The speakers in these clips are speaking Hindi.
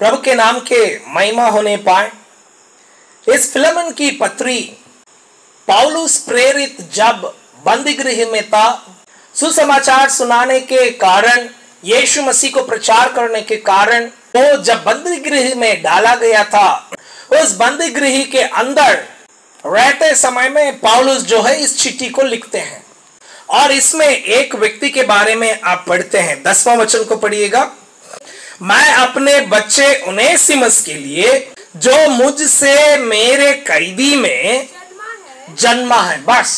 प्रभु के नाम के महिमा होने पाए। इस फिलेमन की पत्री पौलुस प्रेरित जब बंदीगृह में था, सुसमाचार सुनाने के कारण, यीशु मसीह को प्रचार करने के कारण वो जब बंदीगृह में डाला गया था, उस बंदीगृह के अंदर रहते समय में पौलुस जो है इस चिट्ठी को लिखते हैं। और इसमें एक व्यक्ति के बारे में आप पढ़ते हैं, 10वां वचन को पढ़िएगा। मैं अपने बच्चे उनेसिमस के लिए जो मुझसे मेरे कैदी में जन्मा है। बस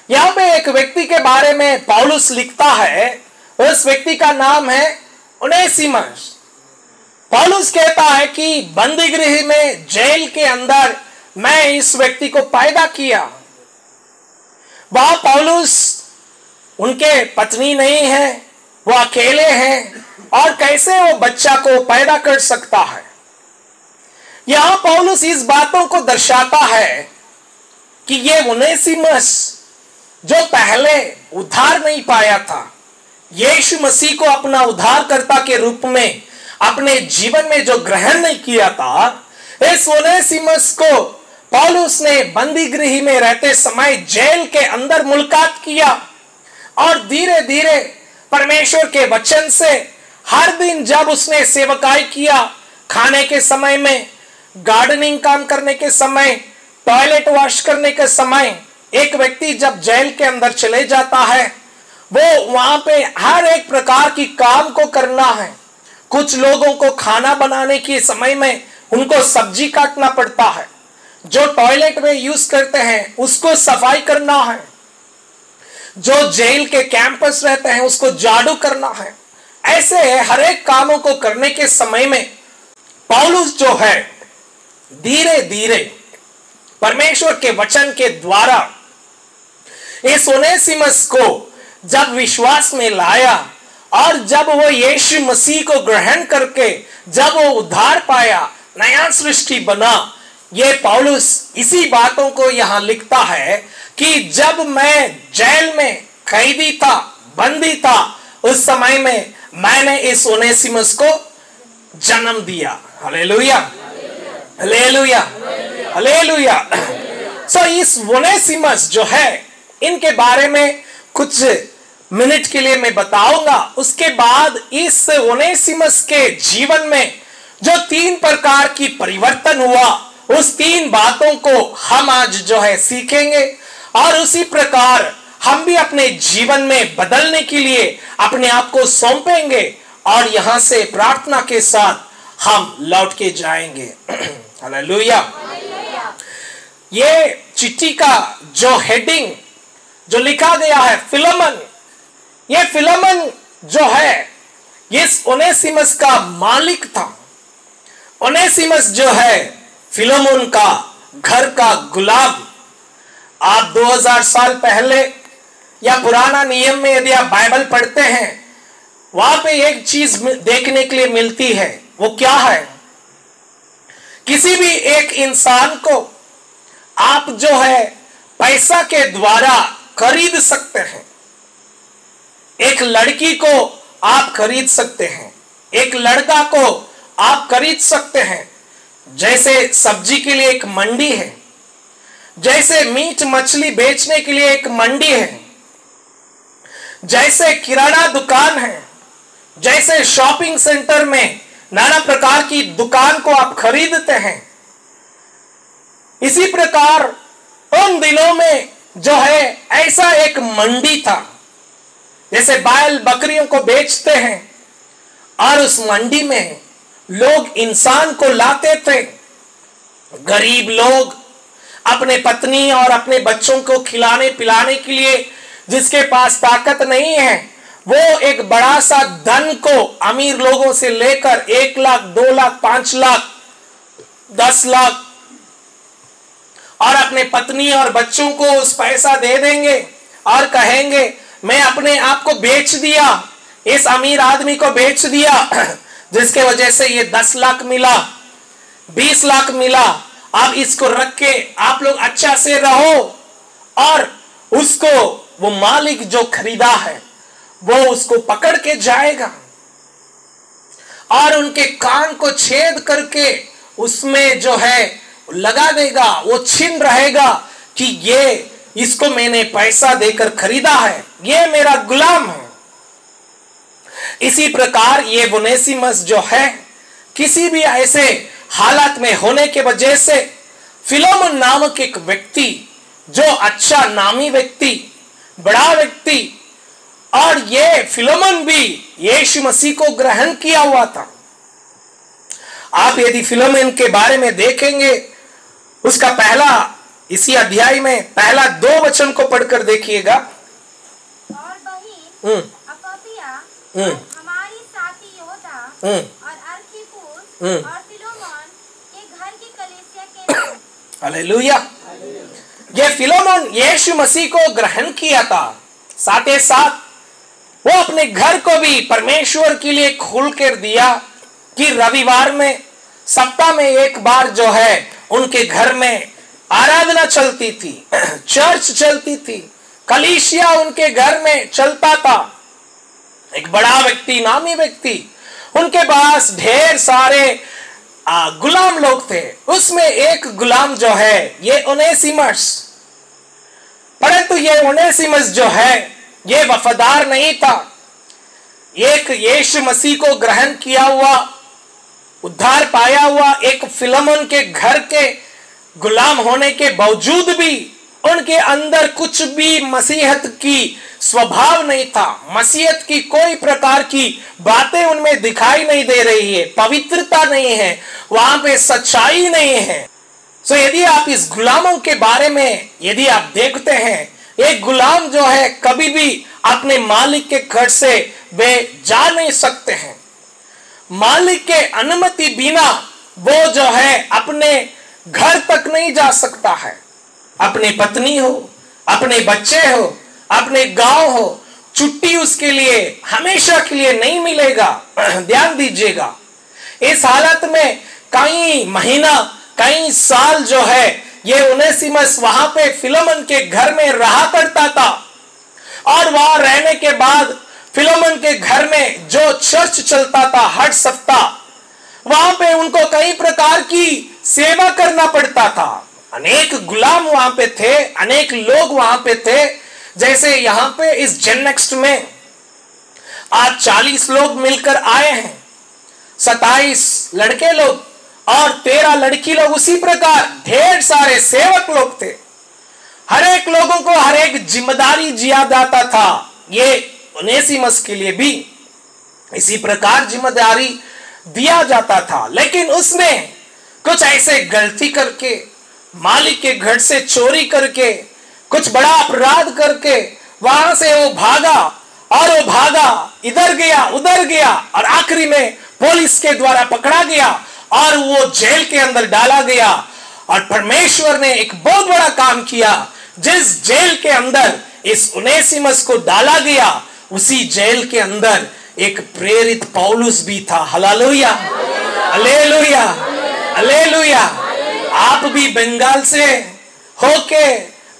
यहाँ पे एक व्यक्ति के बारे में पौलुस लिखता है, उस व्यक्ति का नाम है उनेसिमस। पौलुस कहता है कि बंदीगृह में, जेल के अंदर मैं इस व्यक्ति को पैदा किया। वह पौलुस, उनके पत्नी नहीं है, वो अकेले हैं, और कैसे वो बच्चा को पैदा कर सकता है। यहां पौलुस इस बातों को दर्शाता है कि ये उनेसिमस जो पहले उद्धार नहीं पाया था, यीशु मसीह को अपना उद्धारकर्ता के रूप में अपने जीवन में जो ग्रहण नहीं किया था, इस उनेसिमस को पौलुस ने बंदीगृह में रहते समय जेल के अंदर मुलाकात किया, और धीरे धीरे परमेश्वर के वचन से हर दिन जब उसने सेवकाई किया, खाने के समय में, गार्डनिंग काम करने के समय, टॉयलेट वॉश करने के समय, एक व्यक्ति जब जेल के अंदर चले जाता है, वो वहां पे हर एक प्रकार की काम को करना है। कुछ लोगों को खाना बनाने के समय में उनको सब्जी काटना पड़ता है, जो टॉयलेट में यूज करते हैं उसको सफाई करना है, जो जेल के कैंपस रहते हैं उसको झाड़ू करना है। ऐसे हर एक कामों को करने के समय में पौलुस जो है धीरे धीरे परमेश्वर के वचन के द्वारा इस ओनेसिमस को जब विश्वास में लाया, और जब वो यीशु मसीह को ग्रहण करके जब वो उद्धार पाया, नया सृष्टि बना। ये पौलुस इसी बातों को यहां लिखता है कि जब मैं जेल में कैदी था, बंदी था, उस समय में मैंने इस ओनेसिमस को जन्म दिया। Hallelujah, hallelujah, hallelujah. सो इस ओनेसिमस जो है, इनके बारे में कुछ मिनट के लिए मैं बताऊंगा। उसके बाद इस ओनेसिमस के जीवन में जो 3 प्रकार की परिवर्तन हुआ, उस 3 बातों को हम आज जो है सीखेंगे, और उसी प्रकार हम भी अपने जीवन में बदलने के लिए अपने आप को सौंपेंगे, और यहां से प्रार्थना के साथ हम लौट के जाएंगे। हालेलुया। ये चिट्ठी का जो हेडिंग जो लिखा गया है, फिलेमन, ये फिलेमन जो है इस ओनेसिमस का मालिक था। ओनेसिमस जो है फिलेमोन का घर का गुलाब। आप 2000 साल पहले या पुराना नियम में यदि आप बाइबल पढ़ते हैं, वहां पे एक चीज देखने के लिए मिलती है। वो क्या है? किसी भी एक इंसान को आप जो है पैसा के द्वारा खरीद सकते हैं। एक लड़की को आप खरीद सकते हैं, एक लड़का को आप खरीद सकते हैं। जैसे सब्जी के लिए एक मंडी है, जैसे मीट मछली बेचने के लिए एक मंडी है, जैसे किराना दुकान है, जैसे शॉपिंग सेंटर में नाना प्रकार की दुकान को आप खरीदते हैं, इसी प्रकार उन दिनों में जो है ऐसा एक मंडी था। जैसे बैल बकरियों को बेचते हैं, और उस मंडी में लोग इंसान को लाते थे। गरीब लोग अपने पत्नी और अपने बच्चों को खिलाने पिलाने के लिए, जिसके पास ताकत नहीं है, वो एक बड़ा सा धन को अमीर लोगों से लेकर 1 लाख, 2 लाख, 5 लाख, 10 लाख, और अपने पत्नी और बच्चों को उस पैसा दे देंगे और कहेंगे मैं अपने आप को बेच दिया, इस अमीर आदमी को बेच दिया, जिसके वजह से ये 10 लाख मिला, 20 लाख मिला, अब इसको रख के आप लोग अच्छा से रहो। और उसको वो मालिक जो खरीदा है वो उसको पकड़ के जाएगा। और उनके कान को छेद करके उसमें जो है लगा देगा। वो छीन रहेगा कि ये इसको मैंने पैसा देकर खरीदा है, ये मेरा गुलाम है। इसी प्रकार ये ओनेसिमस जो है किसी भी ऐसे हालात में होने के वजह से फिलोमन नामक एक व्यक्ति, जो अच्छा नामी व्यक्ति, बड़ा व्यक्ति, और ये फिलोमन भी यीशु मसीह को ग्रहण किया हुआ था। आप यदि फिलोमन के बारे में देखेंगे, उसका पहला, इसी अध्याय में पहला 2 वचन को पढ़कर देखिएगा। और बहिन अपापिया हमारी साथी योद्धा और अर्खिप्पुस और फिलोमन के घर की कलीसिया के हालेलुया। ये फिलोमन यीशु मसीह को ग्रहण किया था, साथ ही साथ वो अपने घर को भी परमेश्वर के लिए खोल कर दिया कि रविवार में, सप्ताह में एक बार जो है उनके घर में आराधना चलती थी, चर्च चलती थी, कलीसिया उनके घर में चलता था। एक बड़ा व्यक्ति, नामी व्यक्ति, उनके पास ढेर सारे गुलाम लोग थे। उसमें एक गुलाम जो है ये ओनेसिमस, परंतु ये ओनेसिमस जो है ये वफादार नहीं था। एक यीशु मसीह को ग्रहण किया हुआ, उद्धार पाया हुआ एक फिलोमन के घर के गुलाम होने के बावजूद भी उनके अंदर कुछ भी मसीहत की स्वभाव नहीं था। मसीहत की कोई प्रकार की बातें उनमें दिखाई नहीं दे रही है, पवित्रता नहीं है, वहां पे सच्चाई नहीं है। सो यदि आप इस गुलामों के बारे में यदि आप देखते हैं, एक गुलाम जो है कभी भी अपने मालिक के घर से वे जा नहीं सकते हैं। मालिक के अनुमति बिना वो जो है अपने घर तक नहीं जा सकता है। अपनी पत्नी हो, अपने बच्चे हो, अपने गांव हो, छुट्टी उसके लिए हमेशा के लिए नहीं मिलेगा। ध्यान दीजिएगा, इस हालत में कई महीना, कई साल जो है ये ओनेसिमस वहां पे फिलोमन के घर में रहा करता था। और वहां रहने के बाद फिलोमन के घर में जो चर्च चलता था हर सप्ताह, वहां पे उनको कई प्रकार की सेवा करना पड़ता था। अनेक गुलाम वहां पे थे, अनेक लोग वहां पे थे। जैसे यहां पे इस जेनेक्स्ट में आज 40 लोग मिलकर आए हैं, 27 लड़के लोग और 13 लड़की लोग। उसी प्रकार ढेर सारे सेवक लोग थे। हर एक लोगों को हर एक जिम्मेदारी दिया जाता था। ये ओनेसिमस के लिए भी इसी प्रकार जिम्मेदारी दिया जाता था। लेकिन उसने कुछ ऐसे गलती करके, मालिक के घर से चोरी करके, कुछ बड़ा अपराध करके वहां से वो भागा, और वो भागा, इधर गया उधर गया, और आखिरी में पुलिस के द्वारा पकड़ा गया और वो जेल के अंदर डाला गया। और परमेश्वर ने एक बहुत बड़ा काम किया। जिस जेल के अंदर इस ओनेसिमस को डाला गया, उसी जेल के अंदर एक प्रेरित पौलुस भी था। Hallelujah, hallelujah, hallelujah. आप भी बंगाल से होके,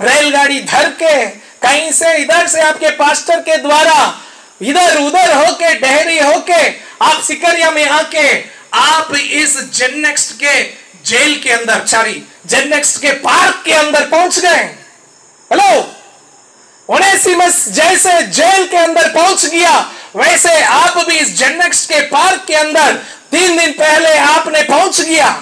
रेलगाड़ी धर के, कहीं से इधर से आपके पास्टर के द्वारा इधर उधर होके, डेहरी होके, आप सिकरिया में आके आप इस जेनेक्स्ट के जेल के अंदर, जेनेक्स्ट के पार्क के अंदर पहुंच गए। हेलो, ओनेसिमस जैसे जेल के अंदर पहुंच गया, वैसे आप भी इस जेनेक्स्ट के पार्क के अंदर 3 दिन पहले आपने पहुंच गया।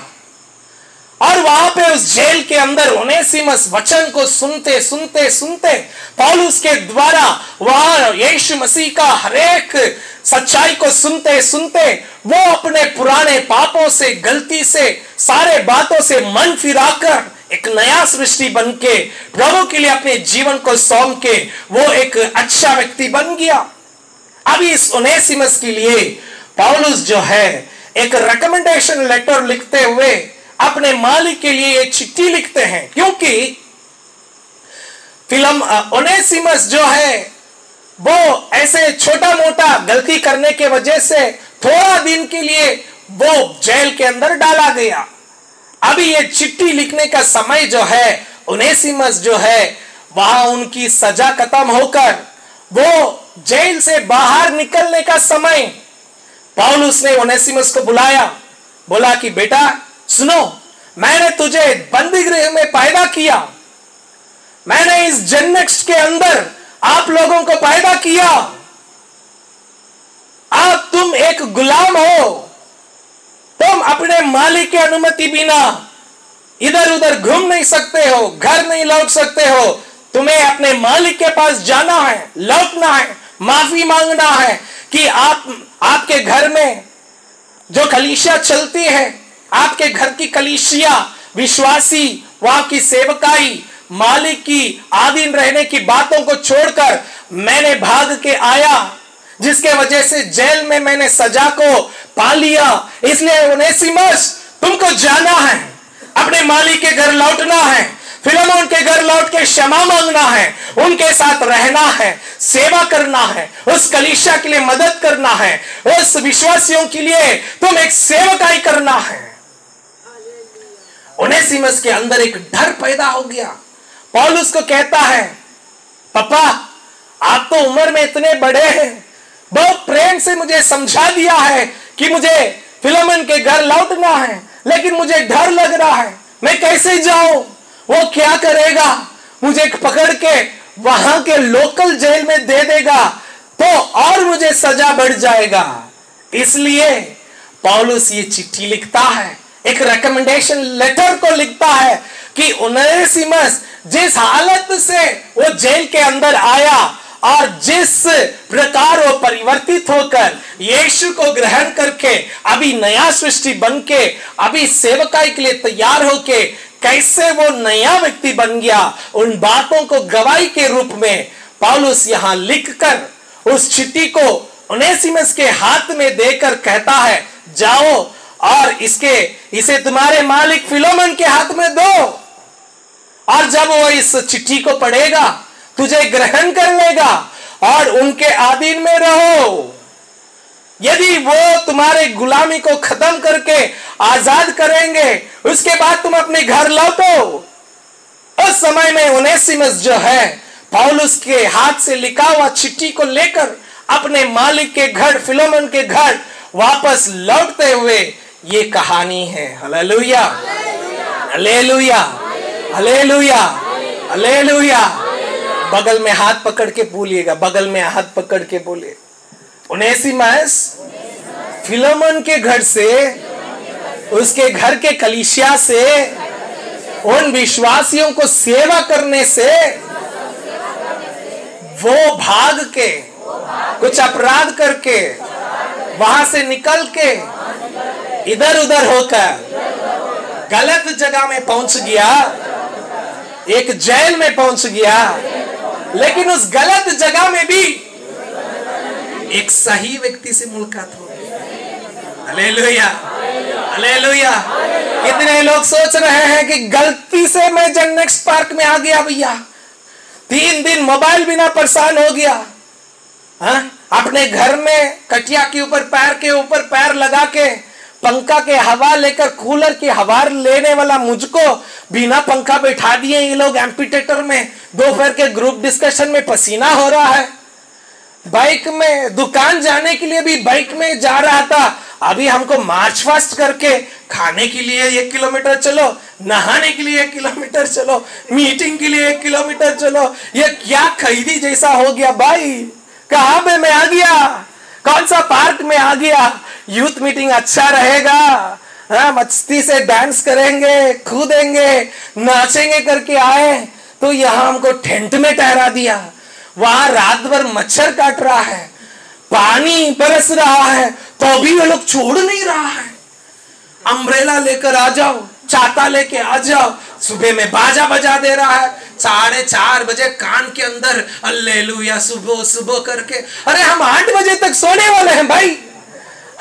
और वहां पे उस जेल के अंदर ओनेसिमस वचन को सुनते सुनते सुनते, पौलुस के द्वारा वहां यीशु मसीह का हरेक सच्चाई को सुनते सुनते, वो अपने पुराने पापों से, गलती से, सारे बातों से मन फिराकर एक नया सृष्टि बन के प्रभु के लिए अपने जीवन को सौंप के वो एक अच्छा व्यक्ति बन गया। अभी इस ओनेसिमस के लिए पौलुस जो है एक रिकमेंडेशन लेटर लिखते हुए अपने मालिक के लिए एक चिट्ठी लिखते हैं, क्योंकि ओनेसिमस जो है वो ऐसे छोटा मोटा गलती करने के वजह से थोड़ा दिन के लिए वो जेल के अंदर डाला गया। अभी ये चिट्ठी लिखने का समय जो है, ओनेसिमस जो है वहां उनकी सजा खत्म होकर वो जेल से बाहर निकलने का समय, पौलुस ने ओनेसिमुस को बुलाया, बोला कि बेटा सुनो, मैंने तुझे बंदी गृह में पैदा किया, मैंने इस जेनेक्स्ट के अंदर आप लोगों को पैदा किया, अब तुम एक गुलाम हो, तुम अपने मालिक की अनुमति बिना इधर उधर घूम नहीं सकते हो, घर नहीं लौट सकते हो, तुम्हें अपने मालिक के पास जाना है, लौटना है, माफी मांगना है कि आपके घर में जो कलीसिया चलती है, आपके घर की कलीसिया विश्वासी, वहां की सेवकाई, मालिक की आधीन रहने की बातों को छोड़कर मैंने भाग के आया, जिसके वजह से जेल में मैंने सजा को पा लिया। इसलिए ओनेसिमस तुमको जाना है, अपने मालिक के घर लौटना है, फिलेमोन के घर लौट के क्षमा मांगना है, उनके साथ रहना है, सेवा करना है, उस कलीसिया के लिए मदद करना है, उस विश्वासियों के लिए तुम एक सेवकाई करना है। ओनेसिमस के अंदर एक डर पैदा हो गया। पौलुस को कहता है, पापा आप तो उम्र में इतने बड़े हैं, बहुत प्रेम से मुझे समझा दिया है कि मुझे फिलेमोन के घर लौटना है, लेकिन मुझे डर लग रहा है, मैं कैसे जाऊं, वो क्या करेगा, मुझे पकड़ के वहां के लोकल जेल में दे देगा तो और मुझे सजा बढ़ जाएगा। इसलिए पौलुस ये चिट्ठी लिखता है, एक रिकमेंडेशन लेटर को लिखता है कि ओनेसिमस जिस हालत से वो जेल के अंदर आया और जिस प्रकार वो परिवर्तित होकर यीशु को ग्रहण करके अभी नया सृष्टि बन के अभी सेवकाई के लिए तैयार होके कैसे वो नया व्यक्ति बन गया, उन बातों को गवाही के रूप में पौलुस यहां लिखकर उस चिट्ठी को ओनेसिमस के हाथ में देकर कहता है, जाओ और इसे तुम्हारे मालिक फिलेमोन के हाथ में दो, और जब वो इस चिट्ठी को पढ़ेगा तुझे ग्रहण कर लेगा और उनके अधीन में रहो। यदि वो तुम्हारे गुलामी को खत्म करके आजाद करेंगे, उसके बाद तुम अपने घर लौटो। उस समय में ओनेसिमस जो है पौलुस के हाथ से लिखा हुआ चिट्ठी को लेकर अपने मालिक के घर फिलेमोन के घर वापस लौटते हुए ये कहानी है। Hallelujah, hallelujah, hallelujah, hallelujah. बगल में हाथ पकड़ के बोलिएगा, बगल में हाथ पकड़ के बोलिए, ओनेसिमस फिलेमोन के घर से, उसके घर के कलीसिया से, उन विश्वासियों को सेवा करने से वो भाग के कुछ अपराध करके वहां से निकल के इधर उधर होकर गलत जगह में पहुंच गया, एक जेल में पहुंच गया, लेकिन उस गलत जगह में भी एक सही व्यक्ति से मुलाकात हो गई। Hallelujah, hallelujah. कितने लोग सोच रहे हैं कि गलती से मैं जेनेक्स्ट पार्क में आ गया भैया, 3 दिन मोबाइल बिना परेशान हो गया, अपने घर में कटिया के ऊपर पैर लगा के पंखा के हवा लेकर कूलर की हवा लेने वाला मुझको बिना पंखा बैठा दिए ये लोग एम्पीटेटर में। दोपहर के ग्रुप डिस्कशन में पसीना हो रहा है, बाइक में दुकान जाने के लिए भी बाइक में जा रहा था, अभी हमको मार्च फास्ट करके खाने के लिए 1 किलोमीटर चलो, नहाने के लिए 1 किलोमीटर चलो, मीटिंग के लिए 1 किलोमीटर चलो। ये क्या खैदी जैसा हो गया भाई, कहां पे मैं आ गया, कौन सा पार्क में आ गया। यूथ मीटिंग अच्छा रहेगा, मस्ती से डांस करेंगे, कूदेंगे, नाचेंगे करके आए, तो यहाँ हमको टेंट में ठहरा दिया, वहां रात भर मच्छर काट रहा है, पानी बरस रहा है, तो भी ये लोग छोड़ नहीं रहा है। अम्ब्रेला लेकर आ जाओ, छाता लेके आ जाओ, सुबह में बाजा बजा दे रहा है, 4:30 बजे कान के अंदर हालेलुया सुबह सुबह करके। अरे हम 8 बजे तक सोने वाले हैं भाई,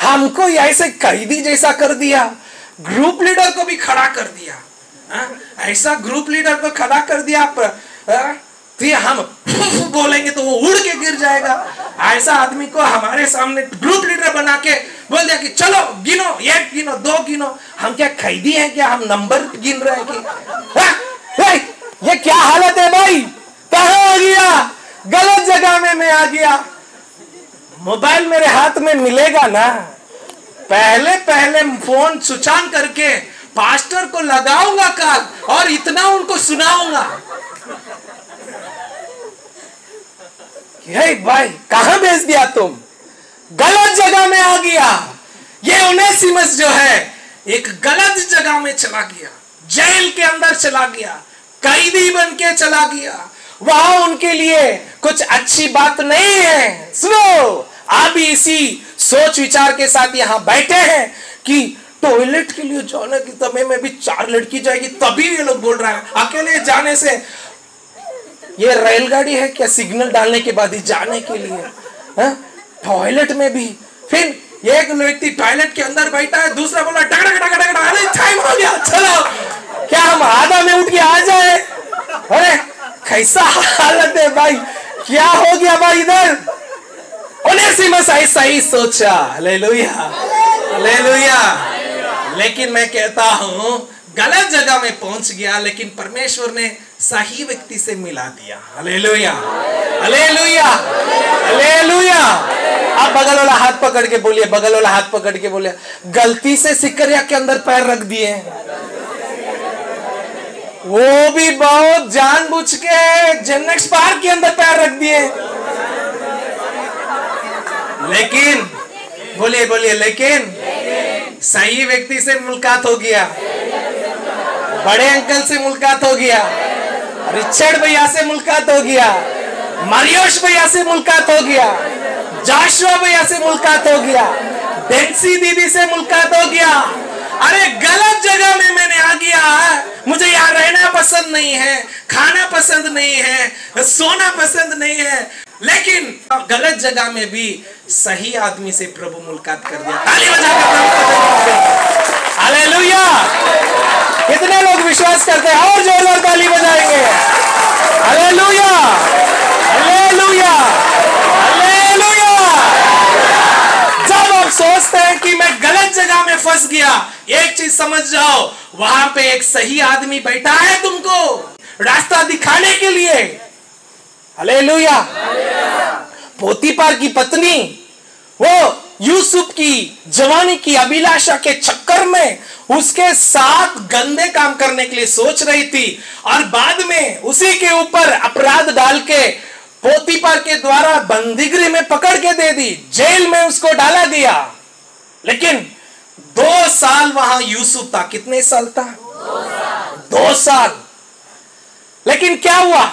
हमको ऐसे कैदी जैसा कर दिया, ग्रुप लीडर को भी खड़ा कर दिया, ऐसा ग्रुप लीडर को खड़ा कर दिया, तो हम बोलेंगे तो वो उड़ के गिर जाएगा। ऐसा आदमी को हमारे सामने ग्रुप लीडर बना के बोल दिया कि चलो गिनो, 1 गिनो, 2 गिनो। हम क्या कैदी हैं क्या, हम नंबर गिन रहे हैं कि ये क्या हालत है भाई, कहाँ आ गया, गलत जगह में मैं आ गया। मोबाइल मेरे हाथ में मिलेगा ना, पहले पहले फोन स्विच ऑन करके पास्टर को लगाऊंगा कल और इतना उनको सुनाऊंगा। हे भाई, कहां भेज दिया तुम? गलत जगह में आ गया। ये ओनेसिमस जो है एक गलत जगह में चला गया, जेल के अंदर चला गया, कैदी बन के चला गया। वहां उनके लिए कुछ अच्छी बात नहीं है। सुनो, आप भी इसी सोच विचार के साथ यहां बैठे हैं कि टॉयलेट के लिए जाने के समय में भी 4 लड़की जाएगी, तभी ये लोग बोल रहा है अकेले जाने से। ये रेलगाड़ी है क्या सिग्नल डालने के बाद ही जाने के लिए? टॉयलेट में भी फिर एक व्यक्ति टॉयलेट के अंदर बैठा है, दूसरा बोला डगड़ा डगड़ा डगड़ा, अरे टाइम हो गया चलो, क्या हम आधा में उठ के आ जाए? अरे कैसा हालत है भाई, क्या हो गया भाई इधर? ओनेसिमस ऐसा ही सोचा। Hallelujah, hallelujah. लेकिन मैं कहता हूं गलत जगह में पहुंच गया, लेकिन परमेश्वर ने सही व्यक्ति से मिला दिया। Hallelujah, hallelujah, hallelujah. आप बगल वाला हाथ पकड़ के बोलिए, बगल वाला हाथ पकड़ के बोलिए, गलती से सिकरिया के अंदर पैर रख दिए, वो भी बहुत जानबूझ के जेनेक्स पार्क के अंदर पैर रख दिए। लेकिन बोलिए बोलिए, लेकिन सही व्यक्ति से मुलाकात हो गया, बड़े अंकल से मुलाकात हो गया, रिचर्ड भैया से मुलाकात हो गया, मारियोश भैया से मुलाकात हो गया, जाशुआ भैया से मुलाकात हो गया, डेंसी दीदी से मुलाकात हो गया। अरे गलत जगह में मैंने आ गया, मुझे यहाँ रहना पसंद नहीं है, खाना पसंद नहीं है, सोना पसंद नहीं है, लेकिन गलत जगह में भी सही आदमी से प्रभु मुलाकात कर दिया। ताली बजाकर हालेलुया। कितने लोग विश्वास करते हैं? और जोरदार ताली बजाएंगे। Hallelujah, hallelujah, hallelujah. जब आप सोचते हैं कि मैं गलत जगह में फंस गया, एक चीज समझ जाओ, वहां पे एक सही आदमी बैठा है तुमको रास्ता दिखाने के लिए। हालेलुया। पोतीफर की पत्नी वो यूसुफ की जवानी की अभिलाषा के चक्कर में उसके साथ गंदे काम करने के लिए सोच रही थी, और बाद में उसी के ऊपर अपराध डाल के पोतीफर के द्वारा बंदीगृह में पकड़ के दे दी, जेल में उसको डाला गया। लेकिन 2 साल वहां यूसुफ था। कितने साल था? 2 साल। लेकिन क्या हुआ,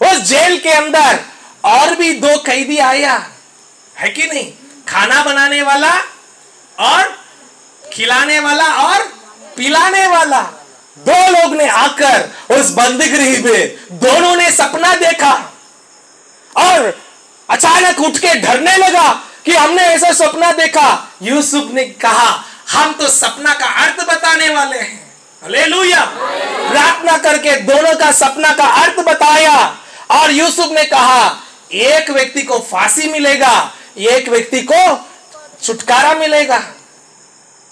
उस जेल के अंदर और भी 2 कैदी आया, है कि नहीं? खाना बनाने वाला और खिलाने वाला और पिलाने वाला। 2 लोग ने आकर उस बंदीगृह में दोनों ने सपना देखा और अचानक उठ के डरने लगा कि हमने ऐसा सपना देखा। यूसुफ ने कहा हम तो सपना का अर्थ बताने वाले हैं। हालेलुया। प्रार्थना करके दोनों का सपना का अर्थ बताया, और यूसुफ ने कहा एक व्यक्ति को फांसी मिलेगा, एक व्यक्ति को छुटकारा मिलेगा।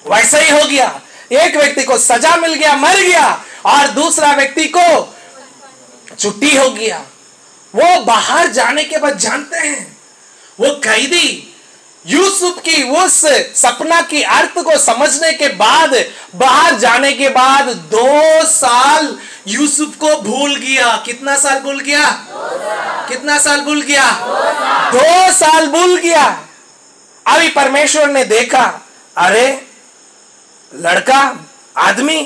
वैसा ही हो गया, एक व्यक्ति को सजा मिल गया, मर गया, और दूसरा व्यक्ति को छुट्टी हो गया। वो बाहर जाने के बाद जानते हैं, वो कैदी यूसुफ की उस सपना की अर्थ को समझने के बाद बाहर जाने के बाद 2 साल यूसुफ को भूल गया। कितना साल भूल गया? 2 कितना साल भूल गया? 2 साल भूल गया। अभी परमेश्वर ने देखा, अरे लड़का आदमी,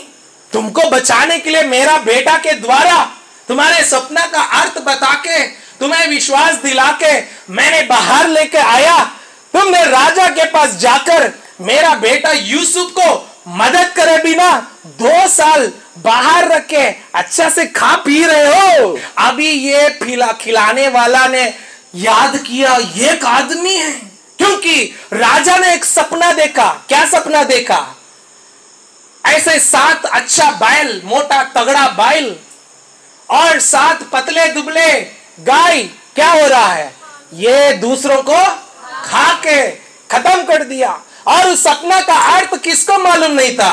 तुमको बचाने के लिए मेरा बेटा के द्वारा तुम्हारे सपना का अर्थ बता के तुम्हें विश्वास दिला के मैंने बाहर लेके आया। तुमने राजा के पास जाकर मेरा बेटा यूसुफ को मदद करे बिना 2 साल बाहर रख के अच्छा से खा पी रहे हो। अभी ये खिलाने वाला ने याद किया ये एक आदमी है, क्योंकि राजा ने एक सपना देखा। क्या सपना देखा? ऐसे 7 अच्छा बैल, मोटा तगड़ा बैल, और 7 पतले दुबले गाय क्या हो रहा है, ये दूसरों को खा के खत्म कर दिया। और उस सपना का अर्थ किसको मालूम नहीं था?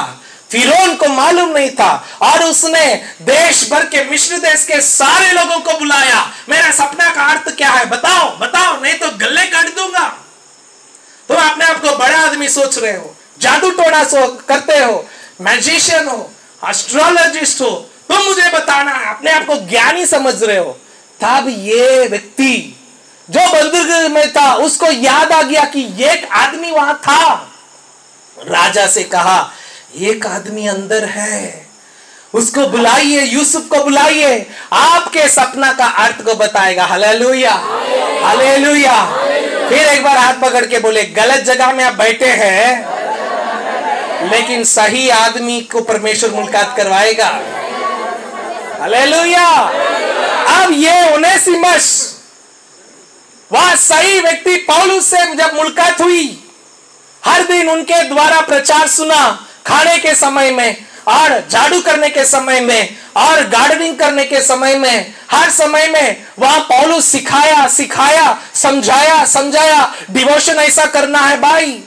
फिरौन को मालूम नहीं था, और उसने देश भर के मिस्र देश के सारे लोगों को बुलाया, मेरा सपना का अर्थ क्या है, बताओ बताओ, नहीं तो गले काट दूंगा। तुम अपने आप को बड़ा आदमी सोच रहे हो, जादू टोना करते हो, मैजिशियन हो, एस्ट्रोलॉजिस्ट हो, तुम मुझे बताना है, अपने आप को ज्ञानी समझ रहे हो। तब ये व्यक्ति जो बंदरगाह में था उसको याद आ गया कि एक आदमी वहां था। राजा से कहा एक आदमी अंदर है, उसको बुलाइए, यूसुफ को बुलाइए, आपके सपना का अर्थ को बताएगा। Hallelujah, hallelujah. फिर एक बार हाथ पकड़ के बोले, गलत जगह में आप बैठे हैं, लेकिन सही आदमी को परमेश्वर मुलाकात करवाएगा। हालेलुया। अब ये ओनेसिमस, वह सही व्यक्ति पौलुस से जब मुलाकात हुई, हर दिन उनके द्वारा प्रचार सुना, खाने के समय में और झाड़ू करने के समय में और गार्डनिंग करने के समय में, हर समय में वहां पौलुस सिखाया, समझाया। डिवोशन ऐसा करना है भाई,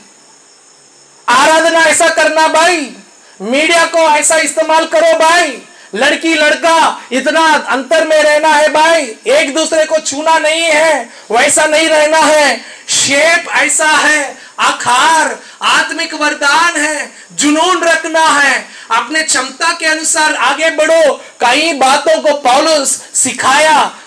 आराधना ऐसा करना भाई, मीडिया को ऐसा इस्तेमाल करो भाई, लड़की लड़का इतना अंतर में रहना है भाई, एक दूसरे को छूना नहीं है, वैसा नहीं रहना है, शेप ऐसा है, आकार आत्मिक वरदान है, जुनून रखना है, अपने क्षमता के अनुसार आगे बढ़ो। कई बातों को पौलुस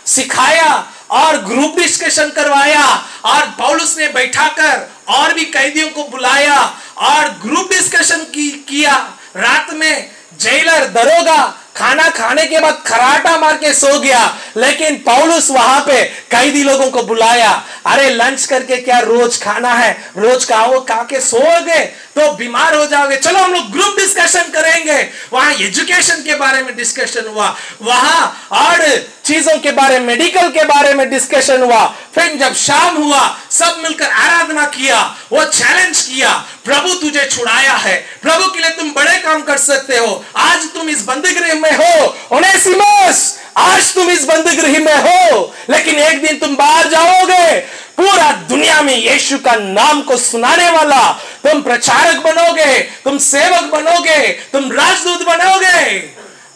सिखाया और ग्रुप डिस्कशन करवाया, और पौलुस ने बैठाकर और भी कैदियों को बुलाया और ग्रुप डिस्कशन किया। रात में जेलर दरोगा खाना खाने के बाद खराटा मार के सो गया, लेकिन पौलुस वहां पे कैदी लोगों को बुलाया। अरे लंच करके क्या रोज खाना है, रोज खा के सोओगे तो बीमार हो जाओगे, चलो हम लोग ग्रुप डिस्कशन करेंगे। वहां एजुकेशन के बारे में डिस्कशन हुआ, वहां और चीजों के बारे में, मेडिकल के बारे में डिस्कशन हुआ। फिर जब शाम हुआ सब मिलकर आराधना किया, वो चैलेंज किया, प्रभु तुझे छुड़ाया है, प्रभु के लिए तुम बड़े काम कर सकते हो, आज तुम इस बंदीगृह में हो ओनेसिमस, आज तुम इस बंदीगृह में हो, लेकिन एक दिन तुम बाहर जाओगे, पूरा दुनिया में यीशु का नाम को सुनाने वाला तुम प्रचारक बनोगे, तुम सेवक बनोगे, तुम राजदूत बनोगे।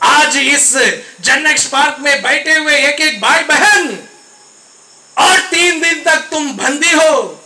आज इस जननेक्स पार्क में बैठे हुए एक एक भाई बहन, और 3 दिन तक तुम बंदी हो,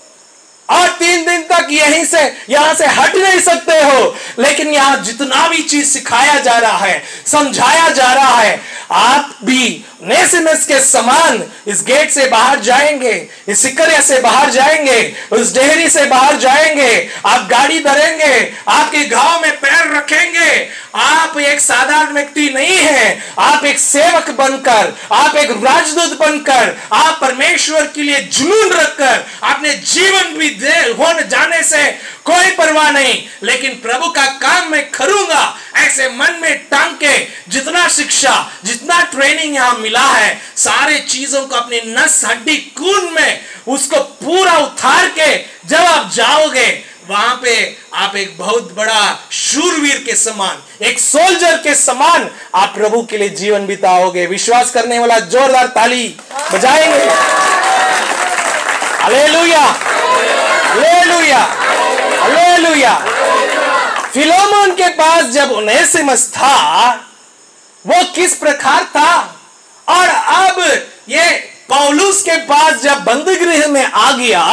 और 3 दिन तक यहां से हट नहीं सकते हो, लेकिन यहां जितना भी चीज सिखाया जा रहा है, समझाया जा रहा है, आप भी ओनेसिमस के समान इस गेट से बाहर जाएंगे, इस सिकरिया से बाहर जाएंगे, उस डेहरी से बाहर जाएंगे, आप गाड़ी धरेंगे, आपके गांव में पैर रखेंगे। आप एक साधारण व्यक्ति नहीं है, आप एक सेवक बनकर, आप एक राजदूत बनकर, आप परमेश्वर के लिए जुनून रखकर अपने जीवन भी होने जाने से कोई परवाह नहीं, लेकिन प्रभु का काम मैं करूंगा, ऐसे मन में टांग के जितना शिक्षा, जितना ट्रेनिंग यहां मिला है, सारे चीजों को अपनी नस हड्डी खून में उसको पूरा उतार के जब आप जाओगे, वहां पे आप एक बहुत बड़ा शूरवीर के समान, एक सोल्जर के समान आप प्रभु के लिए जीवन बिताओगे। विश्वास करने वाला जोरदार ताली बजाएंगे। Hallelujah, hallelujah, hallelujah. फिलोमोन के पास जब ओनेसिमस था, वो किस प्रकार था, और अब ये पौलुस के पास जब बंदीगृह में आ गया,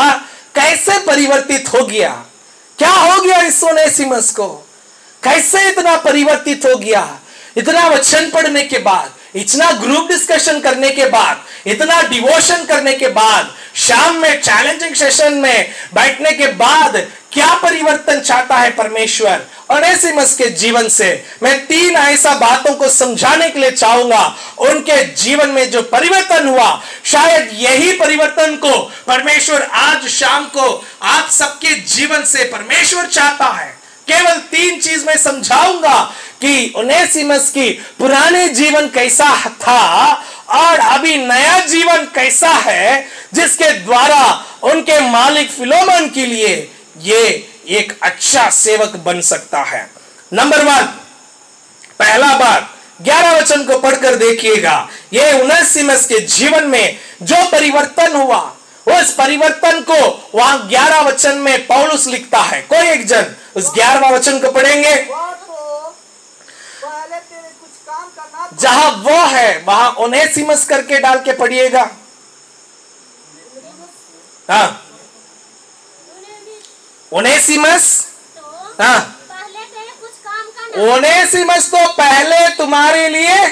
कैसे परिवर्तित हो गया, क्या हो गया इस ओनेसिमस को, कैसे इतना परिवर्तित हो गया। इतना वचन पढ़ने के बाद, इतना ग्रुप डिस्कशन करने के बाद, इतना डिवोशन करने के बाद, शाम में चैलेंजिंग सेशन में बैठने के बाद क्या परिवर्तन चाहता है परमेश्वर ओनेसिमस के जीवन से। मैं 3 ऐसा बातों को समझाने के लिए चाहूंगा। उनके जीवन में जो परिवर्तन हुआ, शायद यही परिवर्तन को परमेश्वर आज शाम को आप सबके जीवन से परमेश्वर चाहता है। केवल 3 चीज मैं समझाऊंगा कि ओनेसिमस की पुराने जीवन कैसा था और अभी नया जीवन कैसा है, जिसके द्वारा उनके मालिक फिलोमोन के लिए ये एक अच्छा सेवक बन सकता है। नंबर 1, पहला बात, 11 वचन को पढ़कर देखिएगा। ये ओनेसिमस के जीवन में जो परिवर्तन हुआ, उस परिवर्तन को वहां 11 वचन में पौलुस लिखता है। कोई एक जन उस 11वां वचन को पढ़ेंगे। जहां वो है वहां ओनेसिमस करके डाल के पढ़िएगा। हाँ, ओनेसिमस हाँ, पहले तेरे कुछ काम का ना ओनेसिमस तो पहले तुम्हारे लिए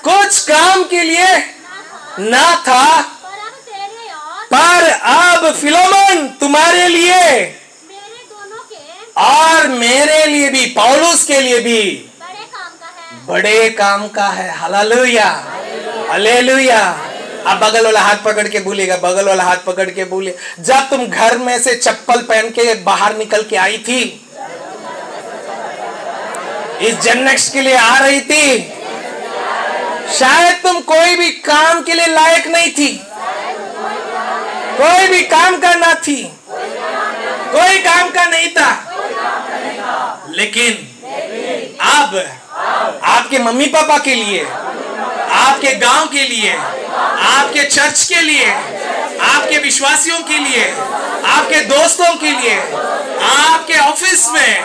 कुछ काम के लिए ना था, पर अब तेरे और पर अब फिलोमन तुम्हारे लिए मेरे दोनों के और मेरे लिए भी, पौलुस के लिए भी बड़े काम का है। बड़े काम का है। Hallelujah, hallelujah. अब बगल वाला हाथ पकड़ के बोलिएगा, बगल वाला हाथ पकड़ के बोलिए, जब तुम घर में से चप्पल पहन के बाहर निकल के आई थी, इस जननेक्स्ट के लिए आ रही थी, शायद तुम कोई भी काम के लिए लायक नहीं थी, कोई भी काम का ना थी, कोई काम का नहीं था, लेकिन अब आपके मम्मी पापा के लिए, आपके गांव के लिए, आपके चर्च के लिए, आपके विश्वासियों के लिए, आपके दोस्तों के लिए, आपके ऑफिस में,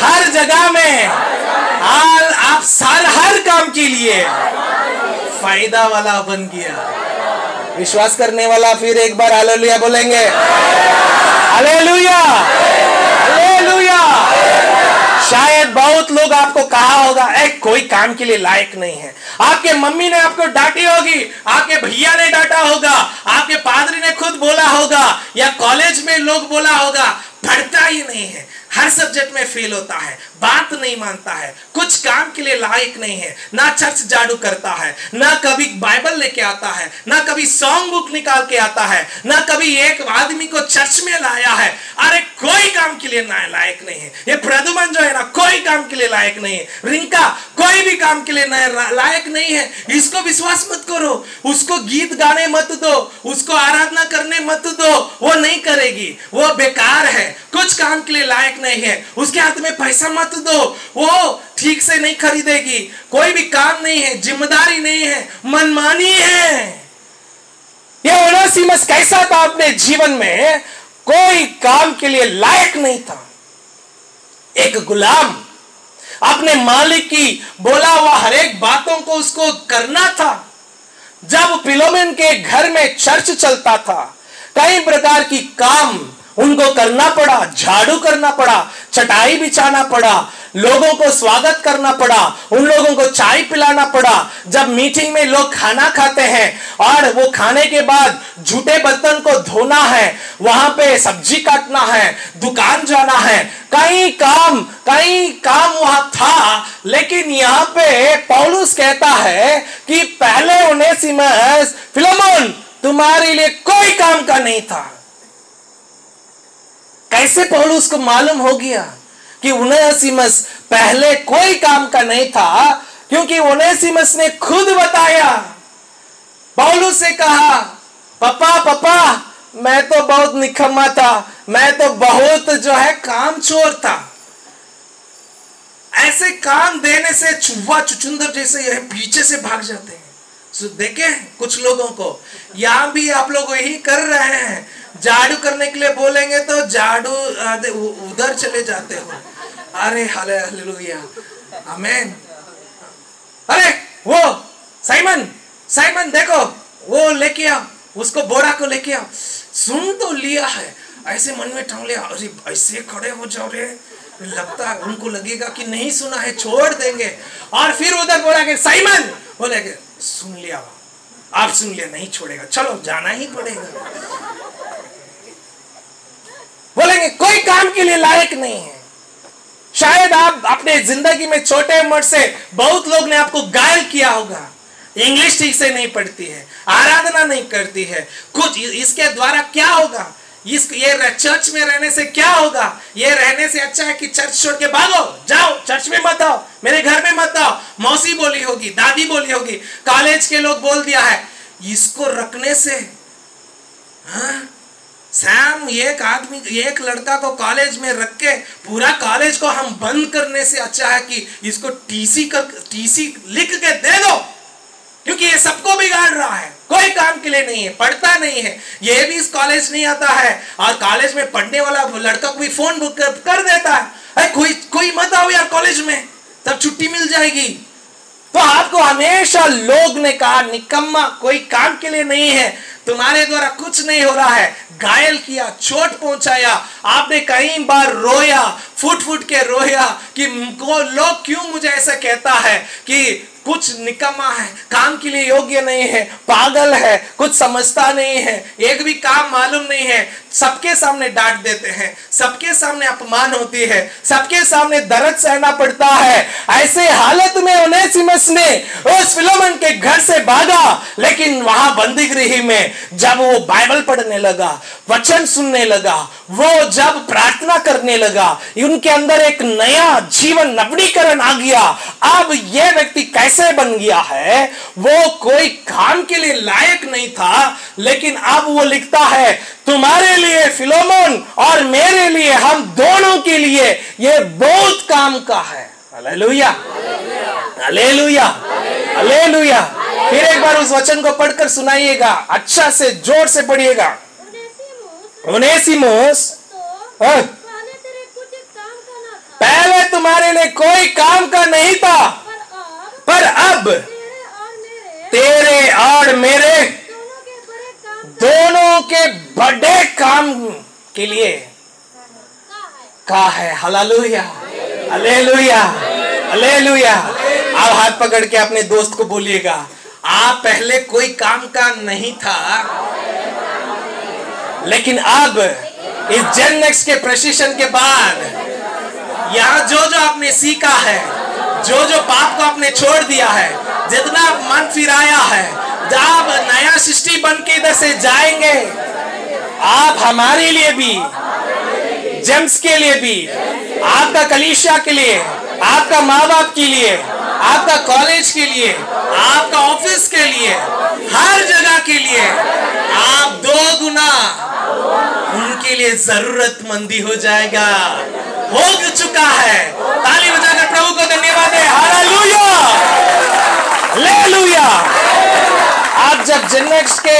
हर जगह में, आप हर काम के लिए फायदा वाला बन गया। विश्वास करने वाला फिर एक बार हालेलुया बोलेंगे। Hallelujah, hallelujah. शायद बहुत लोग आपको कहा होगा, कोई काम के लिए लायक नहीं है। आपके मम्मी ने आपको डांटी होगी, आपके भैया ने डांटा होगा, आपके पादरी ने खुद बोला होगा, या कॉलेज में लोग बोला होगा, पढ़ता ही नहीं है, हर सब्जेक्ट में फेल होता है, बात नहीं मानता है, कुछ काम के लिए लायक नहीं है, ना चर्च जादू करता है, ना कभी बाइबल लेके आता है, ना कभी सॉन्ग बुक निकाल के आता है, ना कभी एक आदमी को चर्च में लाया है। अरे कोई काम के लिए ना लायक नहीं है। ये प्रदुमन जो है ना, कोई काम के लिए लायक नहीं है। रिंका कोई भी काम के लिए लायक नहीं है। इसको विश्वास मत करो, उसको गीत गाने मत दो, उसको आराधना करने मत दो, वो नहीं करेगी, वो बेकार है, कुछ काम के लिए लायक नहीं है। उसके हाथ में पैसा मत दो, वो ठीक से नहीं खरीदेगी, कोई भी काम नहीं है, जिम्मेदारी नहीं है, मनमानी है। ये ओनेसिमस कैसा था अपने जीवन में? कोई काम के लिए लायक नहीं था, एक गुलाम, अपने मालिक की बोला हुआ हर एक बातों को उसको करना था। जब फिलोमेन के घर में चर्च चलता था, कई प्रकार की काम उनको करना पड़ा, झाड़ू करना पड़ा, चटाई बिछाना पड़ा, लोगों को स्वागत करना पड़ा, उन लोगों को चाय पिलाना पड़ा। जब मीटिंग में लोग खाना खाते हैं और वो खाने के बाद झूठे बर्तन को धोना है, वहां पे सब्जी काटना है, दुकान जाना है, कई काम वहां था। लेकिन यहाँ पे पौलुस कहता है कि पहले ओनेसिमस, फिलोमोन तुम्हारे लिए कोई काम का नहीं था। कैसे पौलुस को मालूम हो गया कि ओनेसिमस पहले कोई काम का नहीं था? क्योंकि ओनेसिमस ने खुद बताया, पौलुस से कहा, पापा मैं तो बहुत निकम्मा था, मैं तो बहुत जो है काम चोर था। ऐसे काम देने से चूहा चुचुंदर जैसे पीछे से भाग जाते हैं। देखे कुछ लोगों को, यहां भी आप लोग यही कर रहे हैं। झाड़ू करने के लिए बोलेंगे तो झाड़ू उधर चले जाते हो। अरे हालेलुया, आमीन। अरे वो साइमन देखो, वो लेके आओ, उसको बोरा को लेके आओ। सुन तो लिया है, ऐसे मन में ठान लिया, अरे ऐसे खड़े हो जाओ रे, लगता है उनको लगेगा कि नहीं सुना है, छोड़ देंगे। और फिर उधर बोला कि साइमन बोलेगे, सुन लिया, आप सुन लिया, नहीं छोड़ेगा, चलो जाना ही पड़ेगा। बोलेंगे कोई काम के लिए लायक नहीं है। शायद आप अपने जिंदगी में छोटे उम्र से बहुत लोग ने आपको घायल किया होगा। इंग्लिश ठीक से नहीं पढ़ती है, आराधना नहीं करती है, कुछ इसके द्वारा क्या होगा? ये चर्च में रहने से क्या होगा? ये रहने से अच्छा है कि चर्च छोड़ के भागो, जाओ चर्च में मत आओ, मेरे घर में मत आओ। मौसी बोली होगी, दादी बोली होगी, कॉलेज के लोग बोल दिया है। इसको रखने से, हाँ सैम, एक लड़का को कॉलेज में रख के पूरा कॉलेज को हम बंद करने से अच्छा है कि इसको टीसी लिख के दे दो, क्योंकि ये सबको बिगाड़ रहा है, कोई काम के लिए नहीं है, पढ़ता नहीं है, ये भी इस कॉलेज नहीं आता है, और कॉलेज में पढ़ने वाला लड़का को भी फोन बुक कर देता है। अरे कोई मत आओ यार कॉलेज में, तब छुट्टी मिल जाएगी। तो आपको हमेशा लोग ने कहा निकम्मा, कोई काम के लिए नहीं है, तुम्हारे द्वारा कुछ नहीं हो रहा है, घायल किया, चोट पहुंचाया, आपने कई बार रोया, फुट फुट के रोया कि लोग क्यों मुझे ऐसा कहता है कि कुछ निकम्मा है, काम के लिए योग्य नहीं है, पागल है, कुछ समझता नहीं है, एक भी काम मालूम नहीं है। सबके सामने डांट देते हैं, सबके सामने अपमान होती है, सबके सामने दर्द सहना पड़ता है। ऐसे हालत में ओनेसिमस ने उस फिलोमन के घर से भागा, लेकिन वहां बंदीगृह में जब वो बाइबल पढ़ने लगा, वचन सुनने लगा, वो जब प्रार्थना करने लगा, उनके अंदर एक नया जीवन नवीनीकरण आ गया। अब यह व्यक्ति कैसे बन गया है, वो कोई काम के लिए लायक नहीं था, लेकिन अब वो लिखता है तुम्हारे लिए फिलोमन और मेरे लिए, हम दोनों के लिए ये बहुत काम का है। Hallelujah, hallelujah, hallelujah. फिर एक बार उस वचन को पढ़कर सुनाइएगा, अच्छा से जोर से पढ़िएगा। ओनेसिमुस पहले तुम्हारे लिए कोई काम का नहीं था, पर अब तेरे और मेरे दोनों के बड़े काम के लिए का है। Hallelujah, hallelujah, hallelujah. आप हाथ पकड़ के अपने दोस्त को बोलिएगा, आप पहले कोई काम का नहीं था, लेकिन अब इस जेन नेक्स्ट के प्रशिक्षण के बाद यहाँ जो जो आपने सीखा है, जो जो पाप को आपने छोड़ दिया है, जितना मन फिराया है, जब नया सृष्टि बन के इधर से जाएंगे, आप हमारे लिए भी, जेम्स के लिए भी, आपका कलीसिया के लिए, आपका माँ बाप के लिए, आपका कॉलेज के लिए, आपका ऑफिस के लिए, हर जगह के लिए आप 2 गुना उनके लिए जरूरतमंदी हो जाएगा, हो चुका है। ताली बजाकर प्रभु को धन्यवाद दें। Hallelujah, hallelujah. आप जब जेनेक्स के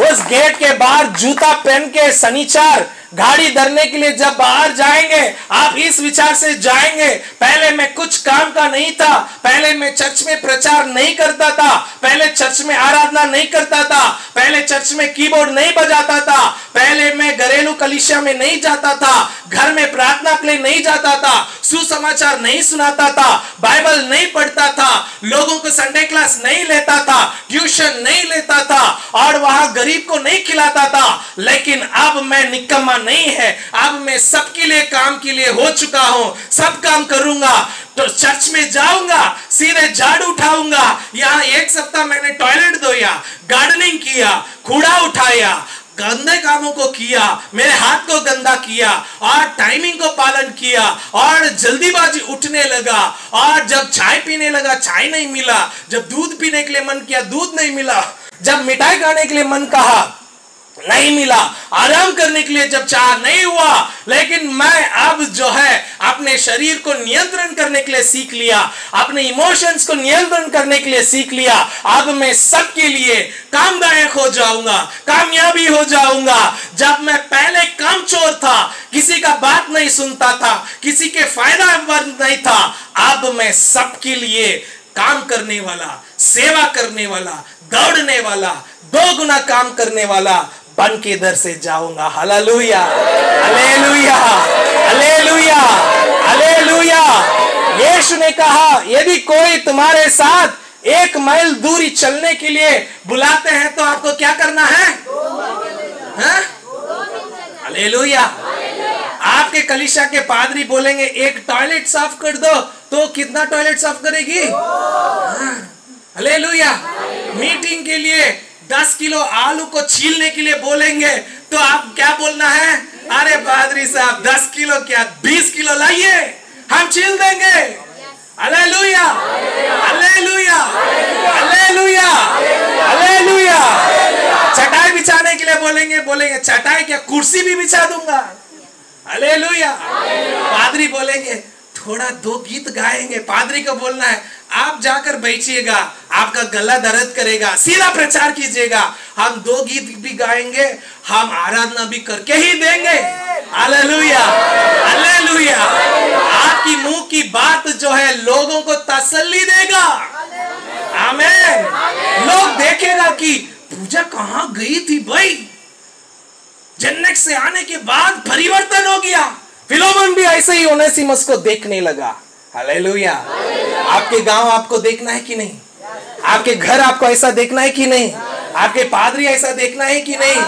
उस गेट के बाहर जूता पहन के शनिवार गाड़ी धरने के लिए जब बाहर जाएंगे, आप इस विचार से जाएंगे, पहले मैं कुछ काम का नहीं था, पहले मैं चर्च में प्रचार नहीं करता था, पहले चर्च में आराधना नहीं करता था, पहले चर्च में कीबोर्ड नहीं बजाता था, पहले मैं घरेलू कलीसिया में नहीं जाता था, घर में प्रार्थना के लिए नहीं जाता था, सुसमाचार नहीं सुनाता था, बाइबल नहीं पढ़ता था, लोगों को संडे क्लास नहीं लेता था, ट्यूशन नहीं लेता था, और वहां गरीब को नहीं खिलाता था। लेकिन अब मैं निकम्मा नहीं है, अब मैं सबके लिए काम के लिए हो चुका हूं, सब काम करूंगा। तो चर्च में जाऊंगा, सीधे झाड़ू उठाऊंगा, यहाँ 1 सप्ताह मैंने टॉयलेट धोया, गार्डनिंग किया, कूड़ा उठाया, गंदे कामों को किया, मेरे हाथ को गंदा किया, और टाइमिंग को पालन किया, और जल्दीबाजी उठने लगा, और जब चाय पीने लगा चाय नहीं मिला, जब दूध पीने के लिए मन किया दूध नहीं मिला, जब मिठाई खाने के लिए मन कहा नहीं मिला, आराम करने के लिए जब चाह नहीं हुआ, लेकिन मैं अब जो है अपने शरीर को नियंत्रण करने के लिए सीख लिया, अपने इमोशंस को नियंत्रण करने के लिए सीख लिया। अब मैं सबके लिए कामदायक हो जाऊंगा, कामयाबी हो जाऊंगा। जब मैं पहले कामचोर था, किसी का बात नहीं सुनता था, किसी के फायदा नहीं था, अब मैं सबके लिए काम करने वाला, सेवा करने वाला, दौड़ने वाला, 2 गुना काम करने वाला बन के इधर से जाऊंगा। Hallelujah, hallelujah, hallelujah, hallelujah. यीशु ने कहा, यदि कोई तुम्हारे साथ 1 मील दूरी चलने के लिए बुलाते हैं तो आपको क्या करना है? हालेलुया। आपके कलीसिया के पादरी बोलेंगे 1 टॉयलेट साफ कर दो, तो कितना टॉयलेट साफ करेगी? हालेलुया। मीटिंग के लिए 10 किलो आलू को छीलने के लिए बोलेंगे तो आप क्या बोलना है? अरे पादरी साहब 10 किलो क्या 20 किलो लाइए, हम छील देंगे। Hallelujah, hallelujah, hallelujah, hallelujah. चटाई बिछाने के लिए बोलेंगे चटाई क्या कुर्सी भी बिछा दूंगा। हालेलुया। पादरी बोलेंगे थोड़ा 2 गीत गाएंगे, पादरी को बोलना है आप जाकर बैठिएगा, आपका गला दर्द करेगा, सीधा प्रचार कीजिएगा, हम 2 गीत भी गाएंगे, हम आराधना भी करके ही देंगे। Hallelujah, hallelujah. आपकी मुंह की बात जो है लोगों को तसल्ली देगा। आमीन। लोग देखेगा कि पूजा कहां गई थी भाई? जन्नत से आने के बाद परिवर्तन हो गया। फिलोमन भी ऐसे ही ओनेसिमस को देखने लगा। हालेलुया। आपके गांव आपको देखना है कि नहीं? आपके घर आपको ऐसा देखना है कि नहीं? आपके पादरी ऐसा देखना है कि नहीं?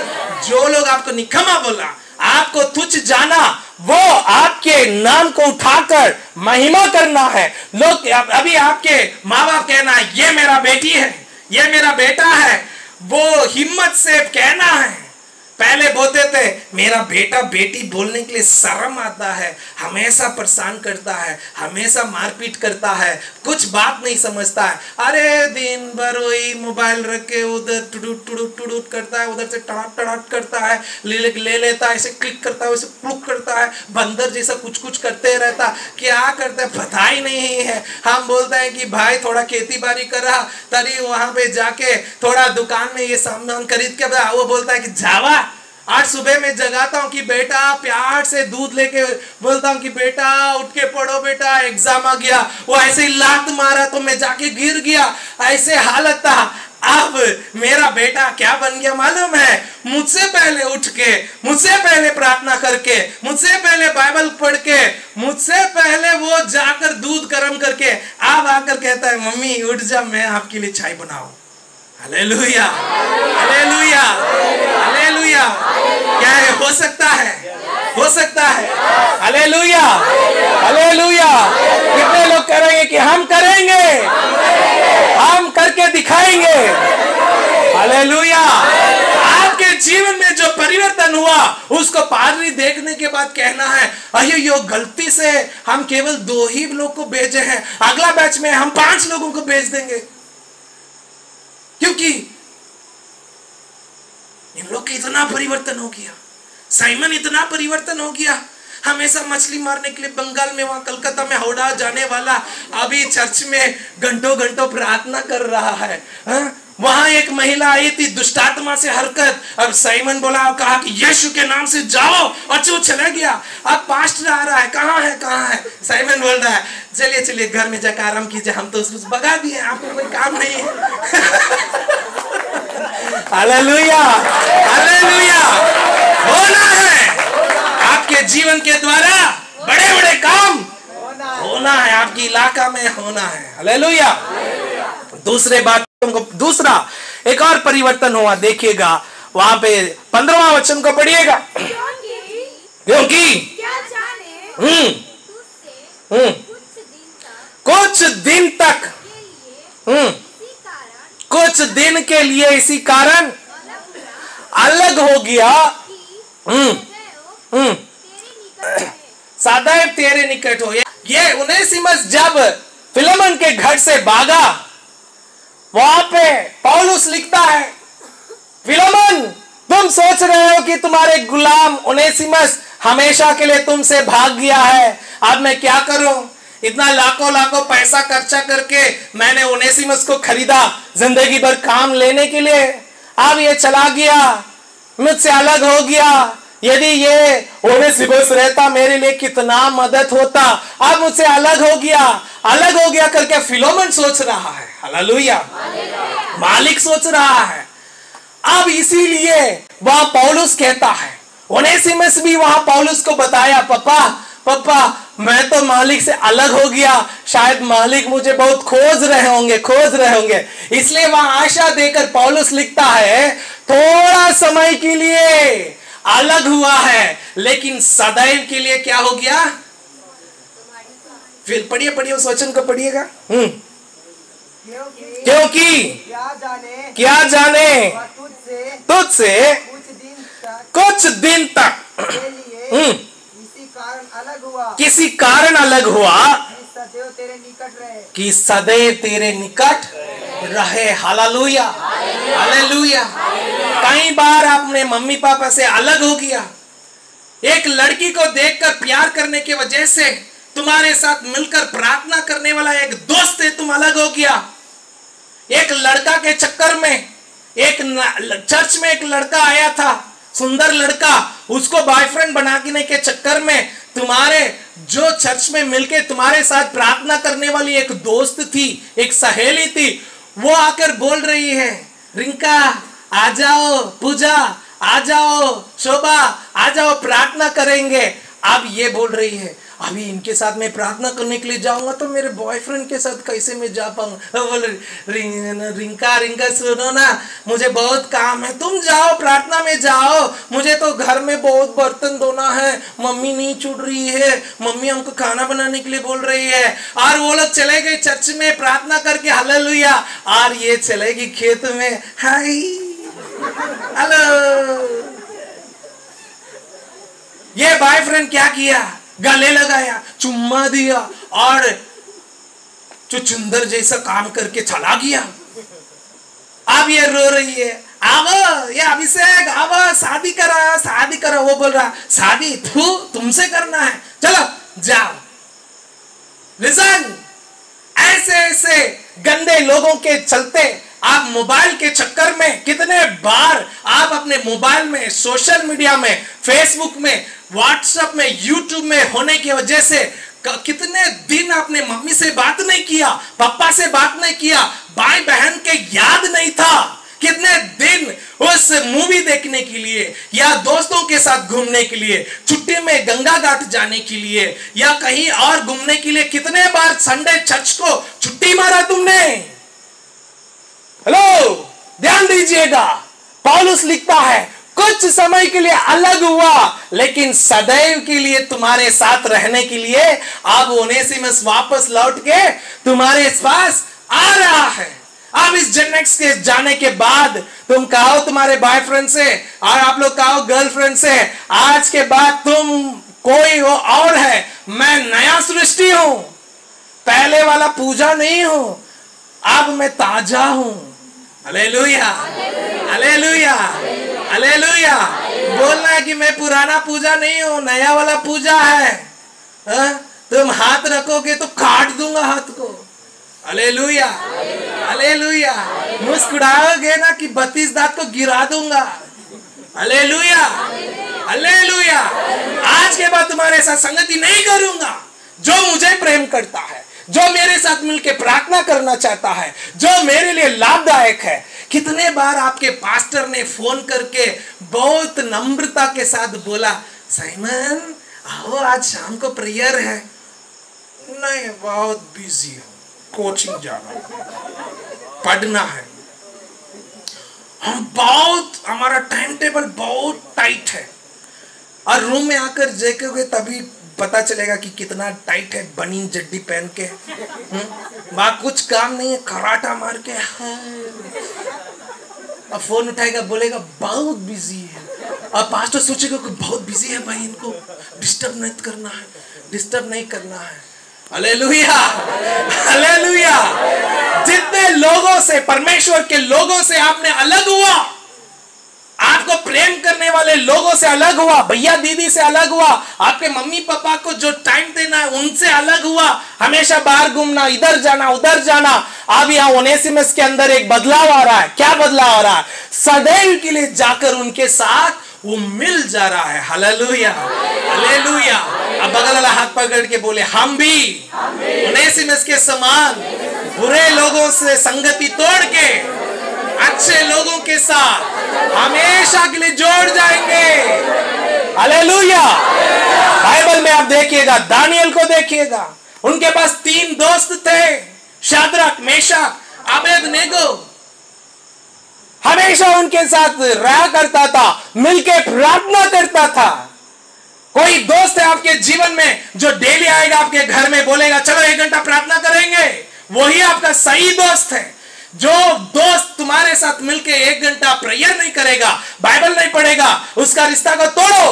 जो लोग आपको निकम्मा बोला, आपको तुच्छ जाना, वो आपके नाम को उठाकर महिमा करना है। लोग अभी आपके माँ बाप कहना ये मेरा बेटी है, ये मेरा बेटा है, वो हिम्मत से कहना है। पहले बोलते थे मेरा बेटा बेटी बोलने के लिए शर्म आता है, हमेशा परेशान करता है, हमेशा मारपीट करता है, कुछ बात नहीं समझता है। अरे दिन भर वही मोबाइल रख के उधर टुडुट करता है, उधर से टड़ाट टड़ाट करता है, ले लेता है, ऐसे क्लिक करता है, वैसे प्लुक करता है, बंदर जैसा कुछ करते रहता। क्या करता है पता ही नहीं है। हम बोलते हैं कि भाई थोड़ा खेती बाड़ी कर रहा, तभी वहां पे जाके थोड़ा दुकान में ये सामान खरीद के, वो बोलता है कि जावा। आज सुबह में जगाता हूँ कि बेटा प्यार से दूध लेके बोलता हूँ कि बेटा उठ के पढ़ो बेटा, एग्जाम आ गया। वो ऐसे ही लात मारा तो मैं जाके गिर गया, ऐसे हालत था। अब मेरा बेटा क्या बन गया मालूम है? मुझसे पहले उठ के, मुझसे पहले प्रार्थना करके, मुझसे पहले बाइबल पढ़ के, मुझसे पहले वो जाकर दूध गर्म करके अब आकर कहता है मम्मी उठ जा, मैं आपके लिए चाय बनाऊं। Hallelujah, hallelujah, hallelujah. क्या है? हो सकता है, हो सकता है। Hallelujah, hallelujah. कितने लोग करेंगे कि हम करेंगे, हम करके दिखाएंगे। हालेलुया। आपके जीवन में जो परिवर्तन हुआ उसको पादरी देखने के बाद कहना है अयो गलती से हम केवल 2 ही लोग को भेजे हैं, अगला बैच में हम 5 लोगों को भेज देंगे, क्योंकि इन लोग का इतना परिवर्तन हो गया। साइमन इतना परिवर्तन हो गया, हमेशा मछली मारने के लिए बंगाल में, वहां कलकत्ता में हौड़ा जाने वाला, अभी चर्च में घंटों घंटों प्रार्थना कर रहा है। वहां एक महिला आई थी दुष्टात्मा से हरकत, अब साइमन बोला, कहा कि यीशु के नाम से जाओ, और वो चला गया। अब पास्टर आ रहा है, कहाँ है कहाँ है? साइमन बोल रहा है चलिए चलिए घर में जाकर आराम कीजिए, हम तो उसको भगा दिए, आपको कोई काम नहीं है। Hallelujah, hallelujah. होना है आपके जीवन के द्वारा बड़े बड़े काम होना है, आपकी इलाका में होना है। हालेलुया। दूसरे बात को, दूसरा एक और परिवर्तन हुआ, देखिएगा वहां पे 15वां वचन को पढ़िएगा। क्योंकि क्या जाने कुछ दिन तक कुछ दिन के लिए इसी कारण अलग हो गया, सदैव तेरे निकट हो। ये ओनेसिमस जब फिलोमन के घर से भागा, वहां पे पौलुस लिखता है फिलोमन तुम सोच रहे हो कि तुम्हारे गुलाम ओनेसिमस हमेशा के लिए तुमसे भाग गया है, अब मैं क्या करूं? इतना लाखों लाखों पैसा खर्चा करके मैंने ओनेसिमस को खरीदा जिंदगी भर काम लेने के लिए, अब ये चला गया, मुझसे अलग हो गया। यदि ये ओनेसिमस रहता मेरे लिए कितना मदद होता, अब मुझसे अलग हो गया करके फिलोमन सोच रहा है। हालेलुया। मालिक सोच रहा है। अब इसीलिए वह पौलुस कहता है, ओनेसिमस भी वहां पौलुस को बताया, पापा मैं तो मालिक से अलग हो गया, शायद मालिक मुझे बहुत खोज रहे होंगे। इसलिए वहां आशा देकर पौलुस लिखता है थोड़ा समय के लिए अलग हुआ है, लेकिन सदैव के लिए क्या हो गया? फिर पढ़िए उस वचन को पढ़िएगा। क्योंकि क्या जाने तुझसे कुछ दिन तक किसी कारण अलग हुआ कि सदैव तेरे निकट रहे। Hallelujah, hallelujah. कई बार आपने मम्मी पापा से अलग हो गया, एक लड़की को देखकर प्यार करने की वजह से तुम्हारे साथ मिलकर प्रार्थना करने वाला एक दोस्त है, तुम अलग हो गया। एक लड़का के चक्कर में, एक चर्च में एक लड़का आया था, सुंदर लड़का, उसको बॉयफ्रेंड बनाने के चक्कर में तुम्हारे जो चर्च में मिलके तुम्हारे साथ प्रार्थना करने वाली एक दोस्त थी, एक सहेली थी, वो आकर बोल रही है रिंका आ जाओ पूजा, आ जाओ शोभा, आ जाओ प्रार्थना करेंगे। अब ये बोल रही है अभी इनके साथ मैं प्रार्थना करने के लिए जाऊंगा तो मेरे बॉयफ्रेंड के साथ कैसे मैं जा पाऊंगा। बोल रिंका सुनो ना, मुझे बहुत काम है, तुम जाओ प्रार्थना में जाओ, मुझे तो घर में बहुत बर्तन धोना है, मम्मी नहीं छूट रही है, मम्मी हमको खाना बनाने के लिए बोल रही है। और वो लोग चले गए चर्च में प्रार्थना करके, हालेलुया। और ये चलेगी खेत में, हाय हेलो। ये बॉयफ्रेंड क्या किया, गले लगाया, चुम्मा दिया और चुचुंदर जैसा काम करके चला गया। अब ये रो रही है, अब ये अभिषेक अब शादी करा। वो बोल रहा शादी तुमसे करना है, चलो जाओ। लिसन, ऐसे ऐसे गंदे लोगों के चलते आप मोबाइल के चक्कर में कितने बार आप अपने मोबाइल में, सोशल मीडिया में, फेसबुक में, व्हाट्सएप में, यूट्यूब में होने की वजह से कितने दिन आपने मम्मी से बात नहीं किया, पापा से बात नहीं किया, भाई बहन के याद नहीं था। कितने दिन उस मूवी देखने के लिए या दोस्तों के साथ घूमने के लिए, छुट्टी में गंगा घाट जाने के लिए या कहीं और घूमने के लिए कितने बार संडे चर्च को छुट्टी मारा तुमने। हेलो, ध्यान दीजिएगा, पौलुस लिखता है कुछ समय के लिए अलग हुआ लेकिन सदैव के लिए तुम्हारे साथ रहने के लिए अब ओनेसिमस वापस लौट के तुम्हारे पास आ रहा है। अब इस जेनेक्स के जाने के बाद तुम कहो तुम्हारे बॉयफ्रेंड से और आप लोग कहो गर्लफ्रेंड से, आज के बाद तुम कोई और है, मैं नया सृष्टि हूं, पहले वाला पूजा नहीं हूं, अब मैं ताजा हूं। Hallelujah, hallelujah, hallelujah. बोलना है कि मैं पुराना पूजा नहीं हूं, नया वाला पूजा है। तुम हाथ रखोगे तो काट दूंगा हाथ को। Hallelujah, hallelujah. मुस्कुराओगे ना कि 32 दांत को गिरा दूंगा। Hallelujah, hallelujah. आज के बाद तुम्हारे साथ संगति नहीं करूंगा। जो मुझे प्रेम करता है, जो मेरे साथ मिलकर प्रार्थना करना चाहता है, जो मेरे लिए लाभदायक है। कितने बार आपके पास्टर ने फोन करके बहुत नम्रता के साथ बोला, साइमन आओ आज शाम को प्रेयर है। नहीं, बहुत बिजी हूं, कोचिंग जाना, पढ़ना है, हमारा टाइम टेबल बहुत टाइट है। और रूम में आकर देखोगे तभी पता चलेगा कि कितना टाइट है, बनीन जड्डी पहन के। वहां कुछ काम नहीं है, खराटा मार के। अब फोन उठाएगा, बोलेगा बहुत बिजी है। और पास्टर सोचेगा कि बहुत बिजी है भाई, इनको डिस्टर्ब नहीं करना है, डिस्टर्ब नहीं करना है। Hallelujah, hallelujah. जितने लोगों से, परमेश्वर के लोगों से आपने अलग हुआ, आपको प्रेम करने वाले लोगों से अलग हुआ, भैया दीदी से अलग हुआ, आपके मम्मी पापा को जो टाइम देना है उनसे अलग हुआ, हमेशा बाहर घूमना, इधर जाना उधर जाना। अब यहाँ ओनेसिमस के अंदर एक बदलाव आ रहा है। क्या बदलाव आ रहा है? सदैव के लिए जाकर उनके साथ वो मिल जा रहा है। Hallelujah, hallelujah. अब बगल वाला हाथ पकड़ के बोले, हम भी ओनेसिमस के समान बुरे लोगों से संगति तोड़ के अच्छे लोगों के साथ हमेशा के लिए जोड़ जाएंगे। हालेलुया। बाइबल में आप देखिएगा, दानियल को देखिएगा, उनके पास 3 दोस्त थे, शाद्रक, मेशक, अबेदनेगो। हमेशा उनके साथ रहा करता था, मिलके प्रार्थना करता था। कोई दोस्त है आपके जीवन में जो डेली आएगा आपके घर में, बोलेगा चलो 1 घंटा प्रार्थना करेंगे, वही आपका सही दोस्त है। जो दोस्त तुम्हारे साथ मिलके 1 घंटा प्रेयर नहीं करेगा, बाइबल नहीं पढ़ेगा, उसका रिश्ता को तोड़ो।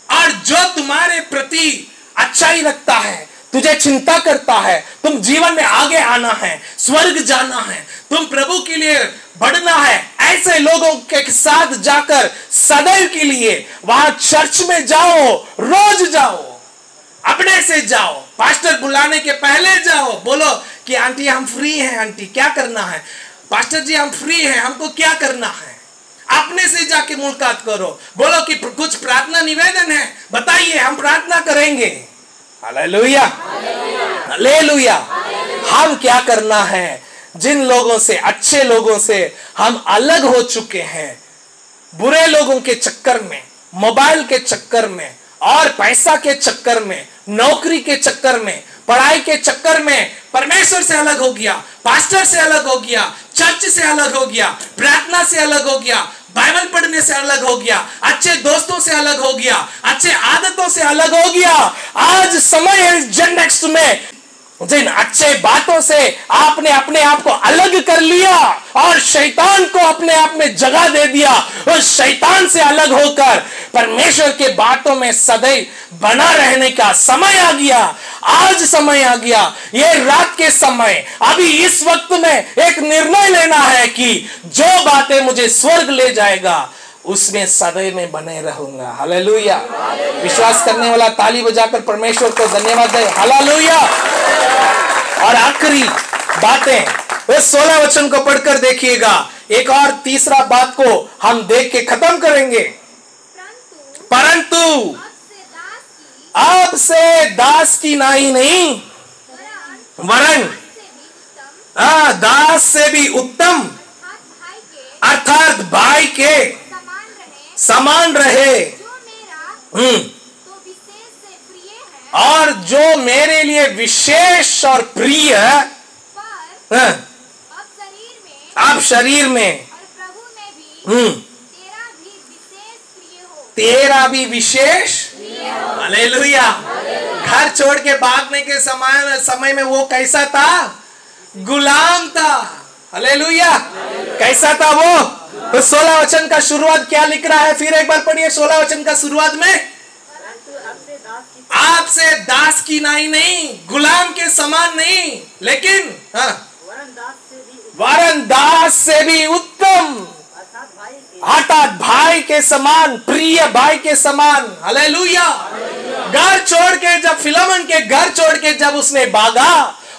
और जो तुम्हारे प्रति अच्छा ही रखता है, तुझे चिंता करता है, तुम जीवन में आगे आना है, स्वर्ग जाना है, तुम प्रभु के लिए बढ़ना है, ऐसे लोगों के साथ जाकर सदैव के लिए वहां चर्च में जाओ, रोज जाओ, अपने से जाओ, पास्टर बुलाने के पहले जाओ, बोलो कि आंटी हम फ्री हैं, आंटी क्या करना है, पास्टर जी हम फ्री हैं, हमको क्या करना है। अपने से जाके मुलाकात करो, बोलो कि कुछ प्रार्थना निवेदन है, बताइए हम प्रार्थना करेंगे। Hallelujah, hallelujah. हम क्या करना है? जिन लोगों से, अच्छे लोगों से हम अलग हो चुके हैं, बुरे लोगों के चक्कर में, मोबाइल के चक्कर में और पैसा के चक्कर में, नौकरी के चक्कर में, पढ़ाई के चक्कर में परमेश्वर से अलग हो गया, पास्टर से अलग हो गया, चर्च से अलग हो गया, प्रार्थना से अलग हो गया, बाइबल पढ़ने से अलग हो गया, अच्छे दोस्तों से अलग हो गया, अच्छे आदतों से अलग हो गया। आज समय है जेन नेक्स्ट में जिन अच्छे बातों से आपने अपने आप को अलग कर लिया और शैतान को अपने आप में जगह दे दिया, उस शैतान से अलग होकर परमेश्वर के बातों में सदैव बना रहने का समय आ गया। आज समय आ गया, ये रात के समय, अभी इस वक्त में एक निर्णय लेना है कि जो बातें मुझे स्वर्ग ले जाएगा उसमें सदैव में बने रहूंगा। हालेलुया। विश्वास करने वाला ताली बजाकर परमेश्वर को धन्यवाद दे। हालेलुया। और आखिरी बातें उस 16 वचन को पढ़कर देखिएगा। एक और तीसरा बात को हम देख के खत्म करेंगे। परंतु अब से दास की नाई नहीं, वरन दास से भी उत्तम अर्थात भाई के समान रहे। और जो मेरे लिए विशेष और प्रिय अब शरीर में तेरा भी विशेष। हालेलुया। घर छोड़ के भागने के समय में वो कैसा था? गुलाम था। हालेलुया। कैसा था वो? तो 16 वचन का शुरुआत क्या लिख रहा है? फिर एक बार पढ़िए 16 वचन का शुरुआत में। आपसे दास की नाई नहीं, गुलाम के समान नहीं, लेकिन वरन दास से भी उत्तम अर्थात भाई के समान, प्रिय भाई के समान। हालेलुया। घर छोड़ के जब फिलमन के घर छोड़ के जब उसने भागा,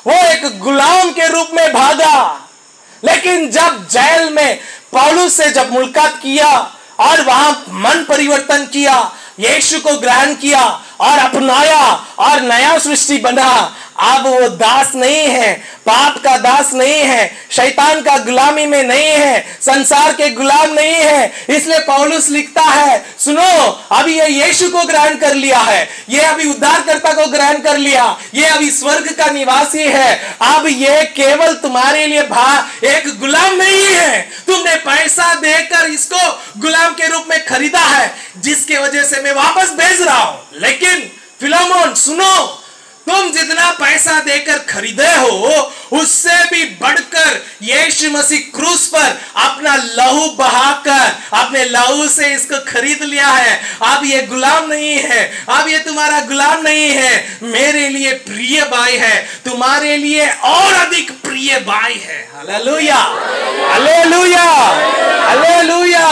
वो एक गुलाम के रूप में भागा, लेकिन जब जेल में पौलुस से जब मुलाकात किया और वहां मन परिवर्तन किया, यीशु को ग्रहण किया और अपनाया और नया सृष्टि बना, अब वो दास नहीं है, पाप का दास नहीं है, शैतान का गुलामी में नहीं है, संसार के गुलाम नहीं है। इसलिए पौलुस लिखता है, सुनो, अभी ये यीशु को ग्रहण कर लिया है, ये अभी उद्धारकर्ता को ग्रहण कर लिया, ये अभी स्वर्ग का निवासी है। अब ये केवल तुम्हारे लिए एक गुलाम नहीं है, तुमने पैसा देकर इसको गुलाम के रूप में खरीदा है, जिसके वजह से मैं वापस भेज रहा हूं। लेकिन फिलोमोन सुनो, तुम जितना पैसा देकर खरीदे हो उससे भी बढ़कर यीशु मसीह क्रूस पर अपना लहू बहाकर अपने लहू से इसको खरीद लिया है। अब ये गुलाम नहीं है, अब ये तुम्हारा गुलाम नहीं है, मेरे लिए प्रिय भाई है, तुम्हारे लिए और अधिक प्रिय भाई है। Hallelujah, hallelujah, hallelujah.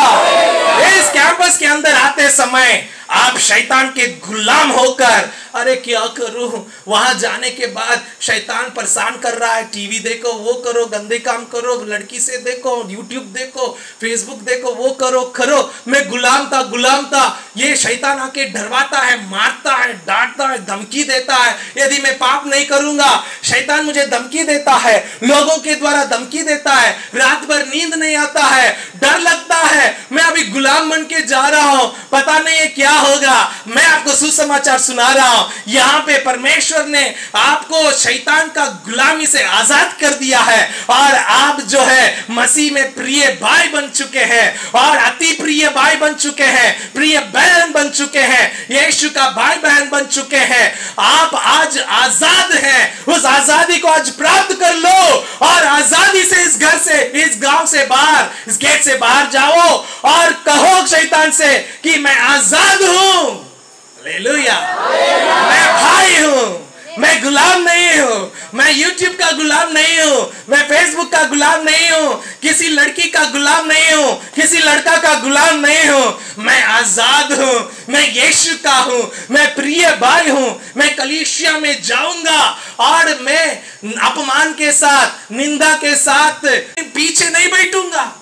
इस कैंपस के अंदर आते समय आप शैतान के गुलाम होकर, अरे क्या करूं, वहां जाने के बाद शैतान परेशान कर रहा है, टीवी देखो, वो करो, गंदे काम करो, लड़की से देखो, यूट्यूब देखो, फेसबुक देखो, वो करो करो। मैं गुलाम था। ये शैतान आके डरवाता है, मारता है, डांटता है, धमकी देता है। यदि मैं पाप नहीं करूंगा, शैतान मुझे धमकी देता है, लोगों के द्वारा धमकी देता है, रात भर नींद नहीं आता है, डर लगता है, मैं अभी गुलाम बन के जा रहा हूं, पता नहीं है क्या होगा। मैं आपको सुसमाचार सुना रहा हूं, यहां पे परमेश्वर ने आपको शैतान का गुलामी से आजाद कर दिया है और आप जो है मसीह में प्रिय भाई बन चुके हैं और अति प्रिय भाई बन चुके हैं, प्रिय बहन बन चुके हैं, यीशु का भाई बहन बन चुके हैं। आप आज आजाद हैं, उस आजादी को आज प्राप्त कर लो और आजादी से इस घर से, इस गांव से बाहर, इस गेट से बाहर जाओ और कहो शैतान से कि मैं आजाद हूं। हालेलुया। मैं भाई हूं, मैं गुलाम नहीं हूं, मैं यूट्यूब का गुलाम नहीं हूं, मैं फेसबुक का गुलाम नहीं हूं, किसी लड़की का गुलाम नहीं हूं, किसी लड़का का गुलाम नहीं हूं, मैं आजाद हूं, मैं यीशु का हूं, मैं प्रिय भाई हूं। मैं कलीसिया में जाऊंगा और मैं अपमान के साथ, निंदा के साथ पीछे नहीं बैठूंगा।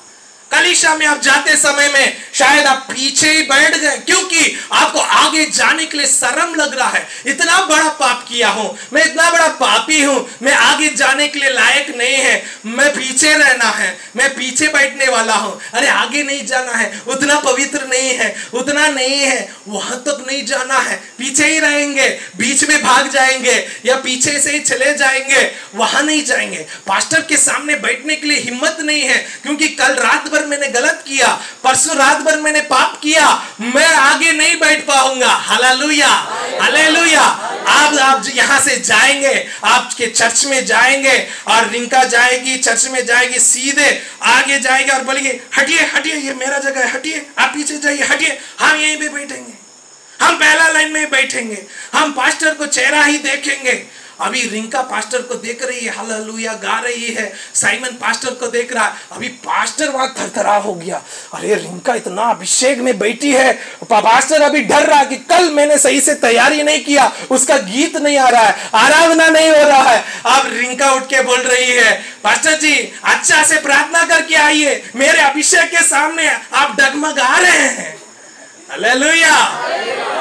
कलीसिया में आप जाते समय में शायद आप पीछे ही बैठ गए, क्योंकि आपको आगे जाने के लिए शर्म लग रहा है, इतना बड़ा पाप किया किया हूं, मैं इतना बड़ा पापी हूं, मैं आगे जाने के लिए लायक नहीं है, मैं पीछे रहना है, मैं पीछे बैठने वाला हूं, अरे आगे नहीं जाना है, उतना पवित्र नहीं है, उतना नहीं है, वहां तक नहीं जाना है, पीछे ही रहेंगे, बीच में भाग जाएंगे या पीछे से ही चले जाएंगे, वहां नहीं जाएंगे। पास्टर के सामने बैठने के लिए हिम्मत नहीं है, क्योंकि कल रात भर मैंने गलत किया, परसों रात भर मैंने पाप किया, मैं आगे नहीं बैठ पाऊंगा। Hallelujah, hallelujah. आप यहां से जाएंगे, आपके चर्च में जाएंगे और रिंका जाएगी, चर्च में जाएगी, सीधे आगे जाएगी और बोलेगी हटिए हटिए, ये मेरा जगह है, हटिए, आप पीछे जाइए, हटिए, हम यहीं पे बैठेंगे, हम पहला लाइन में बैठेंगे, हम पास्टर को चेहरा ही देखेंगे। अभी रिंका पास्टर को देख रही है, हालेलुया गा रही है, साइमन पास्टर को देख रहा है, अभी पास्टर वहां थरथरा हो गया, अरे रिंका इतना अभिषेक में बैठी है, पास्टर अभी डर रहा कि कल मैंने सही से तैयारी नहीं किया, उसका गीत नहीं आ रहा है, आराधना नहीं हो रहा है। अब रिंका उठ के बोल रही है, पास्टर जी अच्छा से प्रार्थना करके आइए, मेरे अभिषेक के सामने आप डगमगा रहे हैं। हालेलुया।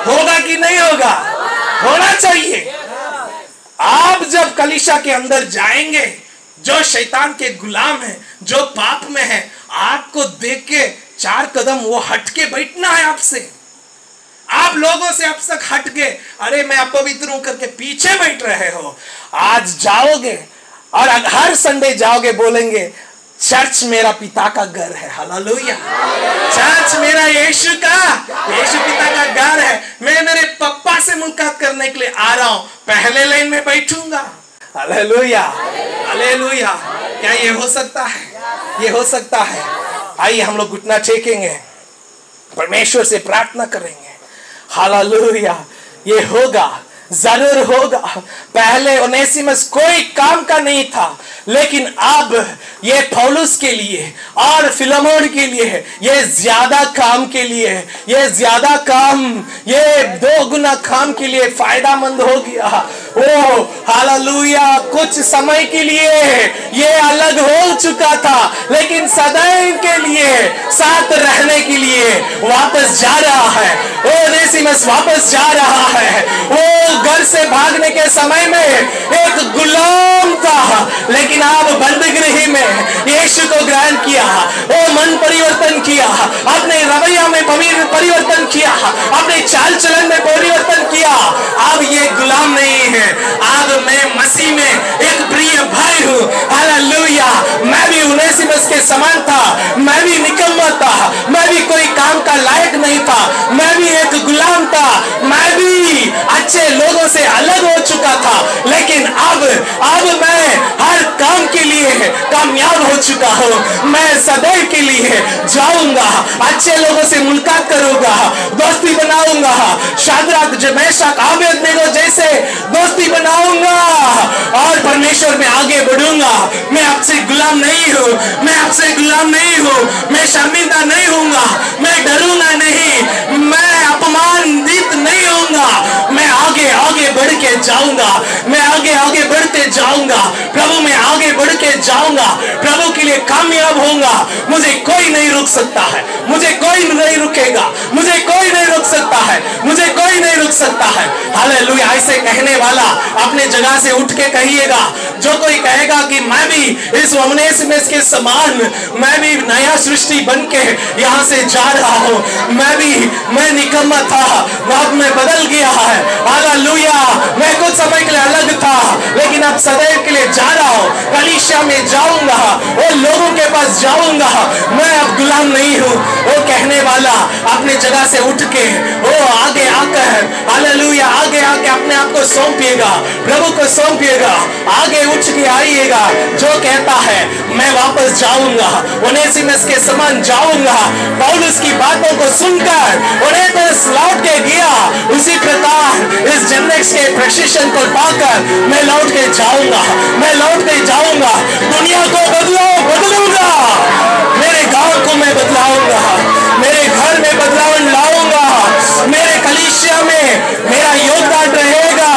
होगा कि नहीं होगा? होना चाहिए। आप जब कलीसिया के अंदर जाएंगे, जो शैतान के गुलाम है, जो पाप में है, आपको देख के 4 कदम वो हट के बैठना है आपसे, आप लोगों से अब तक हट के अरे मैं अपवित्र हूं करके पीछे बैठ रहे हो। आज जाओगे और हर संडे जाओगे, बोलेंगे चर्च मेरा पिता का घर है। हालेलुया। चर्च मेरा यीशु पिता का घर है, मैं मेरे पप्पा से मुलाकात करने के लिए आ रहा हूं, पहले लाइन में बैठूंगा। Hallelujah, hallelujah. क्या ये हो सकता है? ये हो सकता है। आइए हम लोग घुटना टेकेंगे, परमेश्वर से प्रार्थना करेंगे। हालेलुया। ये होगा, जरूर होगा। पहले ओनेसिमस कोई काम का नहीं था, लेकिन अब ये पौलुस के लिए और फिलेमोन के लिए ये ज्यादा काम के लिए, ये ज्यादा काम, ये 2 गुना काम के लिए फायदामंद हो गया। ओ हालेलुया। कुछ समय के लिए ये अलग हो चुका था, लेकिन सदैव के लिए साथ रहने के लिए वापस जा रहा है। ओ ओनेसिमस वापस जा रहा है। वो घर से भागने के समय में एक गुलाम था, लेकिन आप बंदीगृह में यीशु को ग्रहण किया, वो मन परिवर्तन किया, अपने रवैया में परिवर्तन किया, अपने चाल चलन में परिवर्तन किया। अब ये गुलाम नहीं है, अब मैं मसीह में एक प्रिय भाई हूं। हालेलुया। मैं भी ओनेसिमस के समान था, मैं भी निकम्मा था, मैं भी कोई काम का लायक नहीं था, मैं भी एक गुलाम था, मैं भी अच्छे लोगों से अलग हो चुका था, लेकिन अब मैं हर काम के लिए कामयाब हो चुका हूं। मैं सदैव के लिए जाऊंगा, अच्छे लोगों से मुलाकात करूंगा, दोस्ती बनाऊंगा, शाद्राक मेशक अबेदनगो जैसे दोस्ती बनाऊंगा और परमेश्वर में आगे बढ़ूंगा। मैं आपसे गुलाम नहीं हूं, मैं आपसे गुलाम नहीं हूं, मैं शर्मिंदा नहीं होऊंगा, मैं डरूंगा नहीं, मैं अपमानित नहीं होऊंगा, मैं आगे आगे बढ़ के जाऊंगा, मैं आगे आगे बढ़ते जाऊंगा, प्रभु में आगे बढ़ के जाऊंगा, प्रभु के लिए कामयाब होऊंगा। मुझे कोई नहीं रोक सकता है, मुझे कोई नहीं रुकेगा, मुझे कोई नहीं रोक सकता है, मुझे कोई नहीं रोक सकता है। हालेलुया। ऐसे कहने वाला अपने जगह से उठ के कहिएगा। जो कोई कहेगा कि मैं भी इस ओनेसिमस के समान, मैं भी नया सृष्टि बन के यहाँ से जा रहा हूँ, मैं निकम्मा था, अब मैं बदल गया है। हालेलुया। मैं कुछ समय के लिए अलग था, लेकिन अब सदैव के लिए जा रहा हूँ, कलीसिया में जाऊंगा, वो लोगों के पास जाऊंगा, मैं अब गुलाम नहीं हूँ। वो कहने वाला अपने जगह से उठ के वो आगे आकर, हालेलुया, आगे आके अपने आप को सौंपिएगा, प्रभु को सौंपिएगा, आगे उठ के आइएगा। जो कहता है मैं वापस जाऊंगा, ओनेसिमस के समान जाऊंगा, पौलुस की बातों को सुनकर ओनेसिमस लौट के गया, उसी प्रकार इस जनरेक्स के प्रशिक्षण को पाकर मैं लौट के जाऊंगा, मैं लौट के जाऊंगा, दुनिया को बदलूंगा, मेरे गांव को मैं बदलाऊंगा, मेरे घर में बदलाव लाऊंगा, मेरे कलीसिया में मेरा योगदान रहेगा।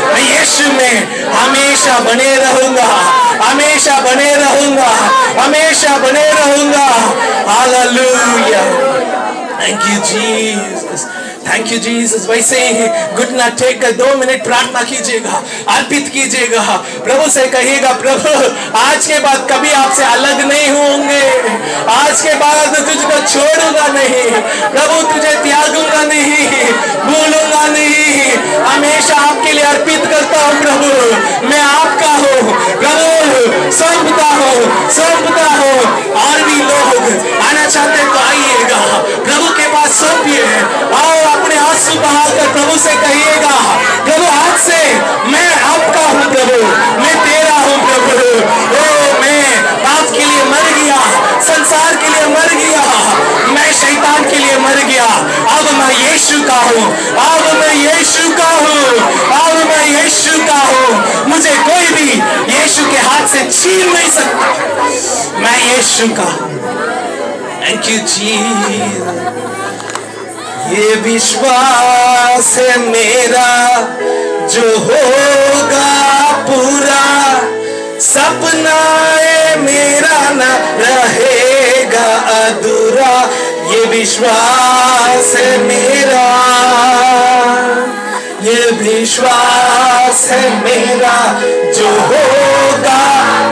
मैं यीशु में हमेशा बने रहूंगा, हमेशा बने रहूंगा, हमेशा बने रहूंगा। Hallelujah. Thank you Jesus, thank you Jesus. वैसे ही घुटना टेक कर 2 मिनट प्रार्थना कीजिएगा, अर्पित कीजिएगा, प्रभु से कहिएगा प्रभु आज के बाद कभी आपसे अलग नहीं होंगे, आज के बाद तुझको छोड़ूंगा नहीं प्रभु, तुझे त्यागूंगा नहीं, भूलूंगा नहीं, हमेशा आपके लिए अर्पित करता हूँ प्रभु, मैं आपका हूँ प्रभु, सौंपता हूँ। और भी लोग आना चाहते तो आइएगा, प्रभु के पास सौंपिए, आओ अपने आंसू बहाकर प्रभु से कहिएगा प्रभु आज से मैं आपका हूँ प्रभु, मैं तेरा हूँ प्रभु। ओ मैं पाप के लिए मर गया, संसार के लिए मर गया, मैं शैतान के लिए मर गया, अब मैं यीशु का हूँ, अब मैं यीशु का हूँ, अब मैं यीशु का हूँ, मुझे कोई भी यीशु के हाथ से छीन नहीं सकता, मैं यीशु का हूँ। Thank you Jesus. ये विश्वास है मेरा जो होगा पूरा, सपना है मेरा न रहेगा अधूरा, ये विश्वास है मेरा, ये विश्वास है मेरा जो होगा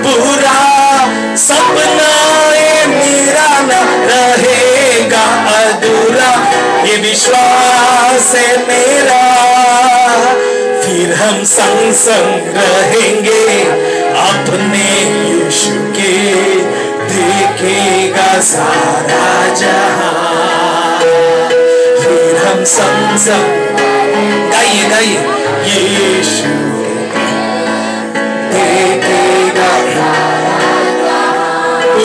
पूरा, सपना है मेरा न रहेगा अधूरा, ये विश्वास है मेरा, फिर हम संग संग रहेंगे अपने यीशु के, देखेगा सारा जहां, फिर हम संग संग गाइए गाइए यीशु देखेगा,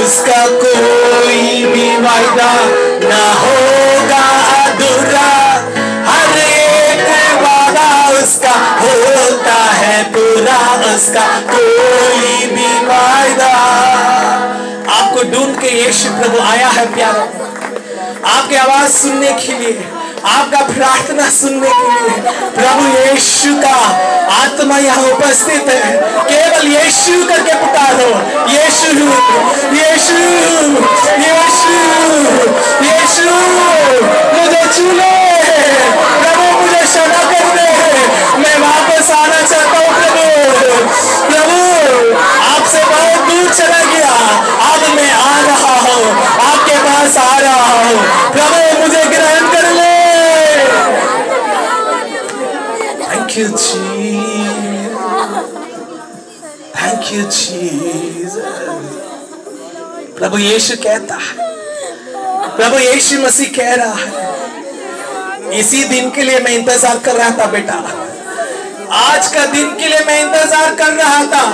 उसका कोई भी वायदा ना होगा अधूरा, हर एक वादा उसका होता है पूरा, उसका कोई भी वायदा। आपको ढूंढ के यीशु प्रभु आया है प्यारा, आपकी आवाज सुनने के लिए, आपका प्रार्थना सुनने के लिए प्रभु यीशु का आत्मा यहाँ उपस्थित है, केवल यीशु करके पुकारो, यीशु यीशु यीशु यीशु, मुझे छू ले प्रभु, मुझे क्षमा कर दे, मैं वापस आना चाहता हूँ प्रभु, प्रभु आपसे बहुत दूर चला गया, अब मैं आ रहा हूँ, आपके पास आ रहा हूँ प्रभु, मुझे ग्रहण कर ले। Thank you Jesus, thank you Jesus। प्रभु यीशु कहता है, प्रभु यीशु मसीह कह रहा है, इसी दिन के लिए मैं इंतजार कर रहा था बेटा, आज का दिन के लिए मैं इंतजार कर रहा था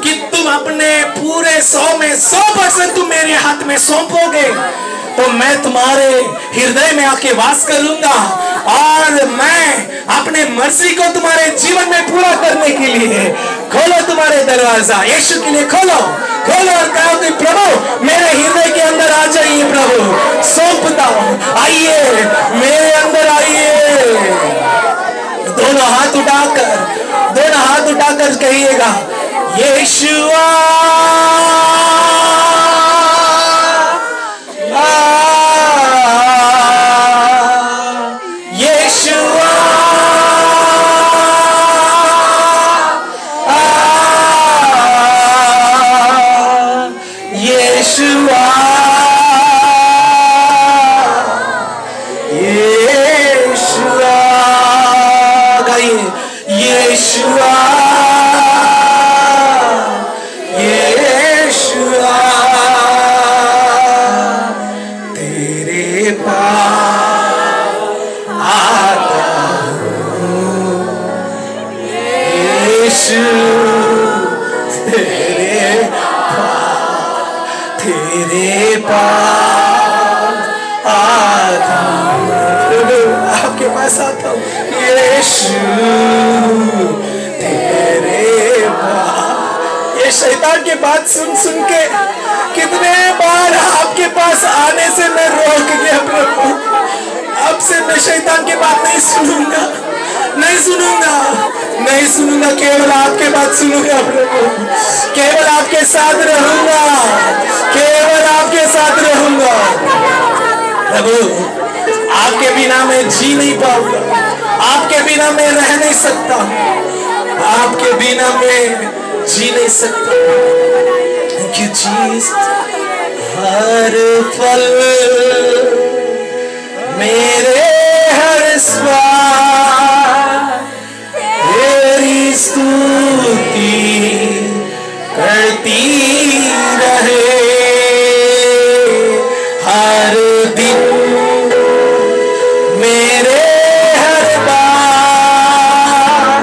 कि तुम अपने पूरे 100 में 100% तुम मेरे हाथ में सौंपोगे, तो मैं तुम्हारे हृदय में आके वास करूंगा, और मैं अपने मर्जी को तुम्हारे जीवन में पूरा करने के लिए खोलो तुम्हारे दरवाजा, यीशु के लिए खोलो खोलो और कहो कि प्रभु मेरे हृदय के अंदर आ जाइए प्रभु, सौंपता हूं, आइए मेरे अंदर आइए। दोनों हाथ उठाकर कहिएगा यीशुआ आपके पास आता हूँ यीशु तेरे पास। ये शैतान की बात सुन सुन के कितने बार आपके पास आने से मैं रोक गया प्रभु, अब से मैं शैतान की बात नहीं सुनूंगा, नहीं सुनूंगा, केवल आपके बात सुनूंगा प्रभु, केवल आपके साथ रहूंगा, केवल आपके साथ रहूंगा प्रभु। आपके बिना मैं जी नहीं पाऊंगा, आपके बिना मैं रह नहीं सकता, आपके बिना मैं जी नहीं सकता। Thank you Jesus. हर पल मेरे हर श्वास तेरी स्तुति करती रहे। हर दिन मेरे हर बार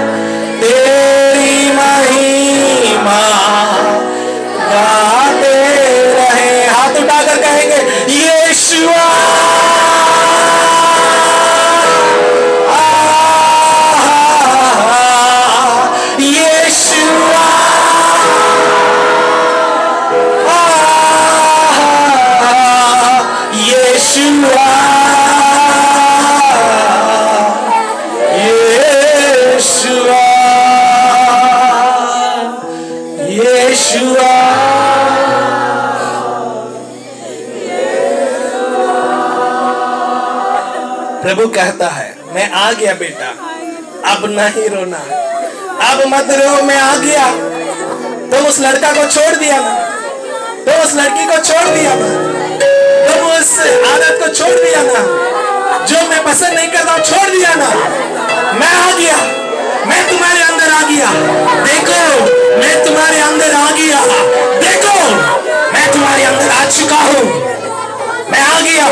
तेरी महिमा गाते रहे। हाथ उठाकर कहेंगे यीशुआ, प्रभु कहता है मैं आ गया बेटा, अब नहीं रोना, अब मत रो, मैं आ गया। तुम उस लड़का को छोड़ दिया ना, तुम उस लड़की को छोड़ दिया ना, तुम उस आदत को छोड़ दिया ना, जो मैं पसंद नहीं करता छोड़ दिया ना। मैं आ गया, मैं तुम्हारे अंदर आ गया। देखो मैं तुम्हारे अंदर आ गया, देखो मैं तुम्हारे अंदर आ चुका हूं। मैं आ गया,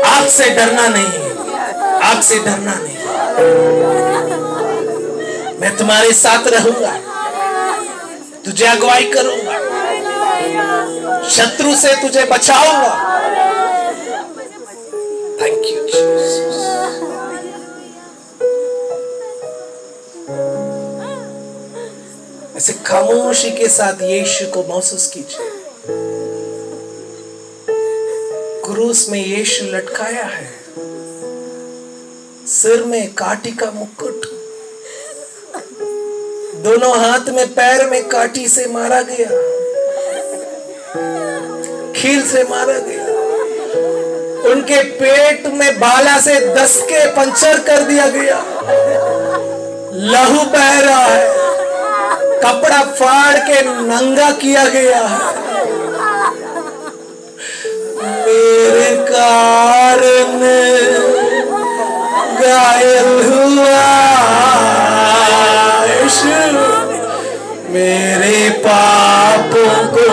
आपसे डरना नहीं, आपसे डरना नहीं। मैं तुम्हारे साथ रहूंगा, तुझे अगुवाई करूंगा, शत्रु से तुझे बचाऊंगा। Thank you Jesus. ऐसे खामोशी के साथ यीशु को महसूस कीजिए। क्रूस में यीशु लटकाया है, सिर में काटी का मुकुट, दोनों हाथ में पैर में काटी से मारा गया, कील से मारा गया, उनके पेट में भाला से 10 के पंचर कर दिया गया, लहू बह रहा है, कपड़ा फाड़ के नंगा किया गया है। मेरे कारण घायल हुआ यीशु, मेरे पापों को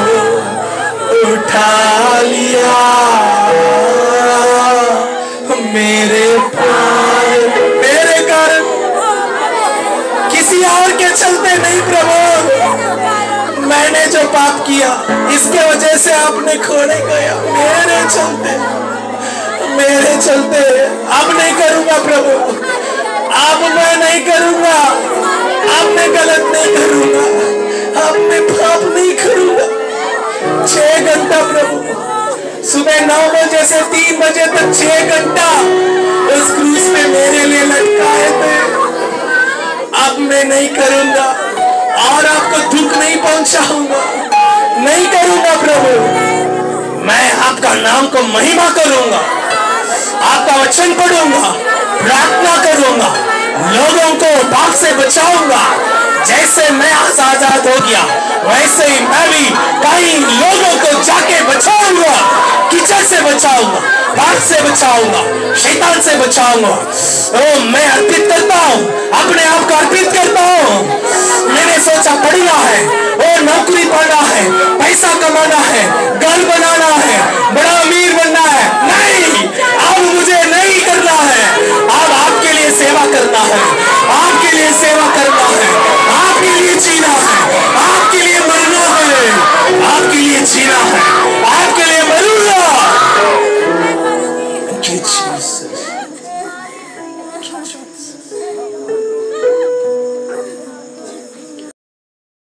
उठा लिया, मेरे कारण, किसी और के चलते नहीं प्रभु, मैंने जो पाप किया इसके वजह से आपने खोने गया, मेरे चलते अब नहीं करूंगा प्रभु, अब मैं नहीं करूंगा, अब मैं गलत नहीं करूंगा, अब मैं पाप नहीं करूंगा। 6 घंटा प्रभु, सुबह 9 बजे से 3 बजे तक 6 घंटा उस क्रूस पे मेरे लिए लटकाए थे। अब मैं नहीं करूंगा और आपको दुख नहीं पहुंचाऊंगा, नहीं करूंगा प्रभु। मैं आपका नाम को महिमा करूंगा, आपका वचन पढ़ूंगा, प्रार्थना करूंगा, लोगों को पाप से बचाऊंगा। जैसे मैं आजाद हो गया वैसे ही मैं भी कई लोगों को जाके बचाऊंगा, कीचड़ से बचाऊंगा, पाप से बचाऊंगा, शैतान से बचाऊंगा। ओ मैं अर्पित करता हूँ, अपने आप को अर्पित करता हूँ। मैंने सोचा बढ़िया है, ओ नौकरी पाना है, पैसा कमाना है, घर बनाना है,